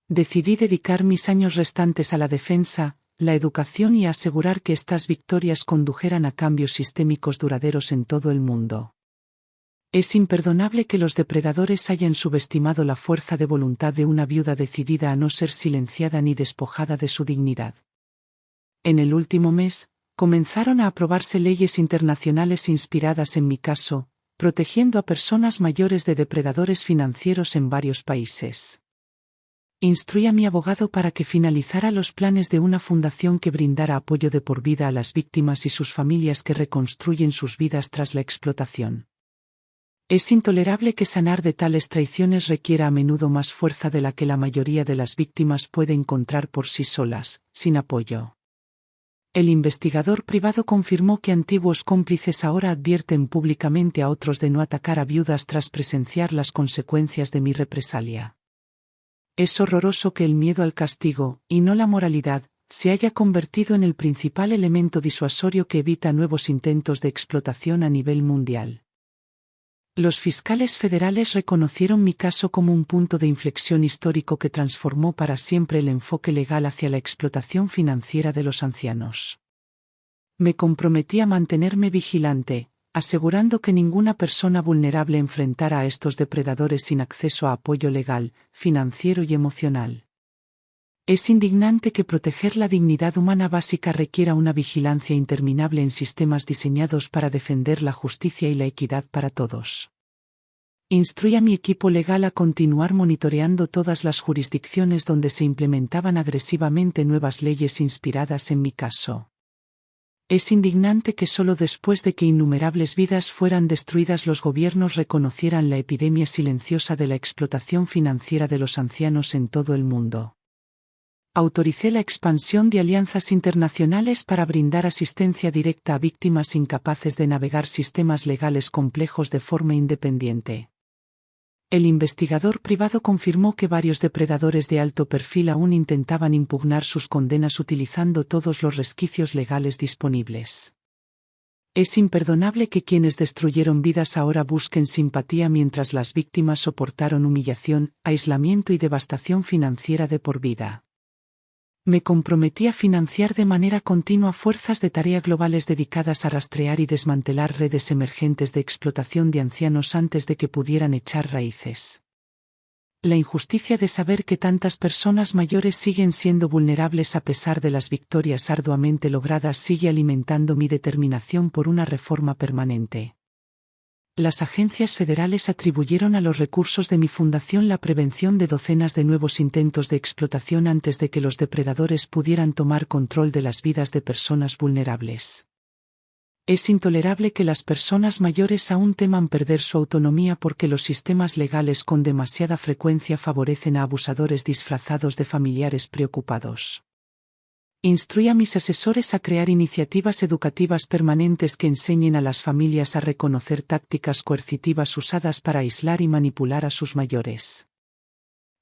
Speaker 1: Decidí dedicar mis años restantes a la defensa, la educación y a asegurar que estas victorias condujeran a cambios sistémicos duraderos en todo el mundo. Es imperdonable que los depredadores hayan subestimado la fuerza de voluntad de una viuda decidida a no ser silenciada ni despojada de su dignidad. En el último mes, comenzaron a aprobarse leyes internacionales inspiradas en mi caso, protegiendo a personas mayores de depredadores financieros en varios países. Instruí a mi abogado para que finalizara los planes de una fundación que brindara apoyo de por vida a las víctimas y sus familias que reconstruyen sus vidas tras la explotación. Es intolerable que sanar de tales traiciones requiera a menudo más fuerza de la que la mayoría de las víctimas puede encontrar por sí solas, sin apoyo. El investigador privado confirmó que antiguos cómplices ahora advierten públicamente a otros de no atacar a viudas tras presenciar las consecuencias de mi represalia. Es horroroso que el miedo al castigo, y no la moralidad, se haya convertido en el principal elemento disuasorio que evita nuevos intentos de explotación a nivel mundial. Los fiscales federales reconocieron mi caso como un punto de inflexión histórico que transformó para siempre el enfoque legal hacia la explotación financiera de los ancianos. Me comprometí a mantenerme vigilante, asegurando que ninguna persona vulnerable enfrentara a estos depredadores sin acceso a apoyo legal, financiero y emocional. Es indignante que proteger la dignidad humana básica requiera una vigilancia interminable en sistemas diseñados para defender la justicia y la equidad para todos. Instruí a mi equipo legal a continuar monitoreando todas las jurisdicciones donde se implementaban agresivamente nuevas leyes inspiradas en mi caso. Es indignante que solo después de que innumerables vidas fueran destruidas los gobiernos reconocieran la epidemia silenciosa de la explotación financiera de los ancianos en todo el mundo. Autoricé la expansión de alianzas internacionales para brindar asistencia directa a víctimas incapaces de navegar sistemas legales complejos de forma independiente. El investigador privado confirmó que varios depredadores de alto perfil aún intentaban impugnar sus condenas utilizando todos los resquicios legales disponibles. Es imperdonable que quienes destruyeron vidas ahora busquen simpatía mientras las víctimas soportaron humillación, aislamiento y devastación financiera de por vida. Me comprometí a financiar de manera continua fuerzas de tarea globales dedicadas a rastrear y desmantelar redes emergentes de explotación de ancianos antes de que pudieran echar raíces. La injusticia de saber que tantas personas mayores siguen siendo vulnerables a pesar de las victorias arduamente logradas sigue alimentando mi determinación por una reforma permanente. Las agencias federales atribuyeron a los recursos de mi fundación la prevención de docenas de nuevos intentos de explotación antes de que los depredadores pudieran tomar control de las vidas de personas vulnerables. Es intolerable que las personas mayores aún teman perder su autonomía porque los sistemas legales con demasiada frecuencia favorecen a abusadores disfrazados de familiares preocupados. Instruí a mis asesores a crear iniciativas educativas permanentes que enseñen a las familias a reconocer tácticas coercitivas usadas para aislar y manipular a sus mayores.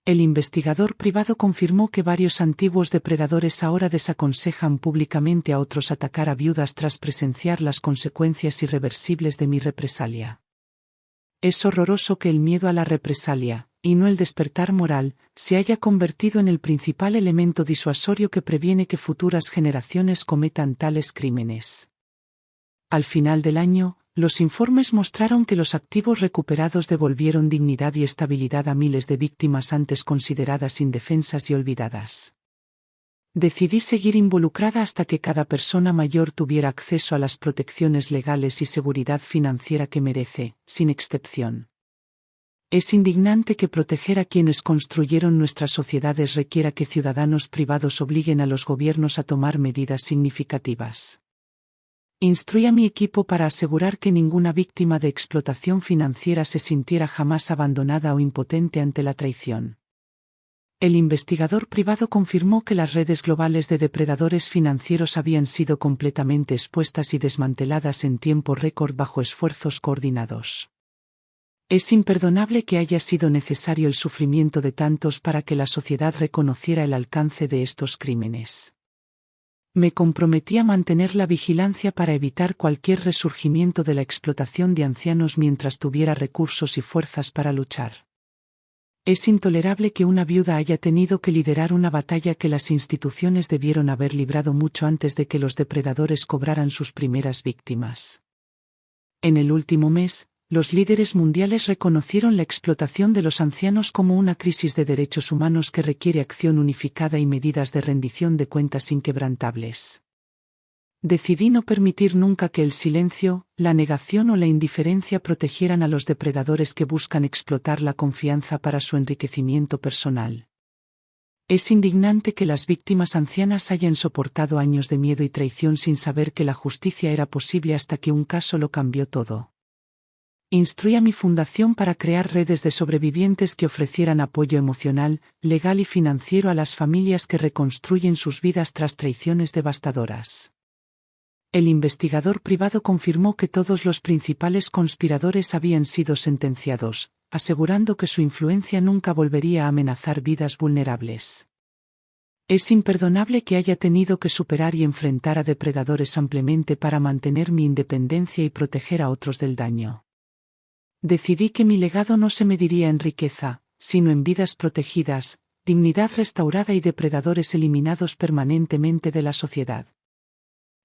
Speaker 1: El investigador privado confirmó que varios antiguos depredadores ahora desaconsejan públicamente a otros atacar a viudas tras presenciar las consecuencias irreversibles de mi represalia. Es horroroso que el miedo a la represalia, y no el despertar moral, se haya convertido en el principal elemento disuasorio que previene que futuras generaciones cometan tales crímenes. Al final del año, los informes mostraron que los activos recuperados devolvieron dignidad y estabilidad a miles de víctimas antes consideradas indefensas y olvidadas. Decidí seguir involucrada hasta que cada persona mayor tuviera acceso a las protecciones legales y seguridad financiera que merece, sin excepción. Es indignante que proteger a quienes construyeron nuestras sociedades requiera que ciudadanos privados obliguen a los gobiernos a tomar medidas significativas. Instruí a mi equipo para asegurar que ninguna víctima de explotación financiera se sintiera jamás abandonada o impotente ante la traición. El investigador privado confirmó que las redes globales de depredadores financieros habían sido completamente expuestas y desmanteladas en tiempo récord bajo esfuerzos coordinados. Es imperdonable que haya sido necesario el sufrimiento de tantos para que la sociedad reconociera el alcance de estos crímenes. Me comprometí a mantener la vigilancia para evitar cualquier resurgimiento de la explotación de ancianos mientras tuviera recursos y fuerzas para luchar. Es intolerable que una viuda haya tenido que liderar una batalla que las instituciones debieron haber librado mucho antes de que los depredadores cobraran sus primeras víctimas. En el último mes, los líderes mundiales reconocieron la explotación de los ancianos como una crisis de derechos humanos que requiere acción unificada y medidas de rendición de cuentas inquebrantables. Decidí no permitir nunca que el silencio, la negación o la indiferencia protegieran a los depredadores que buscan explotar la confianza para su enriquecimiento personal. Es indignante que las víctimas ancianas hayan soportado años de miedo y traición sin saber que la justicia era posible hasta que un caso lo cambió todo. Instruí a mi fundación para crear redes de sobrevivientes que ofrecieran apoyo emocional, legal y financiero a las familias que reconstruyen sus vidas tras traiciones devastadoras. El investigador privado confirmó que todos los principales conspiradores habían sido sentenciados, asegurando que su influencia nunca volvería a amenazar vidas vulnerables. Es imperdonable que haya tenido que superar y enfrentar a depredadores ampliamente para mantener mi independencia y proteger a otros del daño. Decidí que mi legado no se mediría en riqueza, sino en vidas protegidas, dignidad restaurada y depredadores eliminados permanentemente de la sociedad.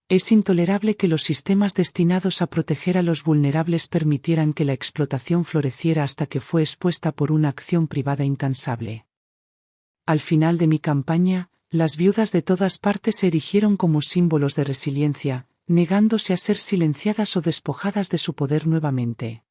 Speaker 1: Es intolerable que los sistemas destinados a proteger a los vulnerables permitieran que la explotación floreciera hasta que fue expuesta por una acción privada incansable. Al final de mi campaña, las viudas de todas partes se erigieron como símbolos de resiliencia, negándose a ser silenciadas o despojadas de su poder nuevamente.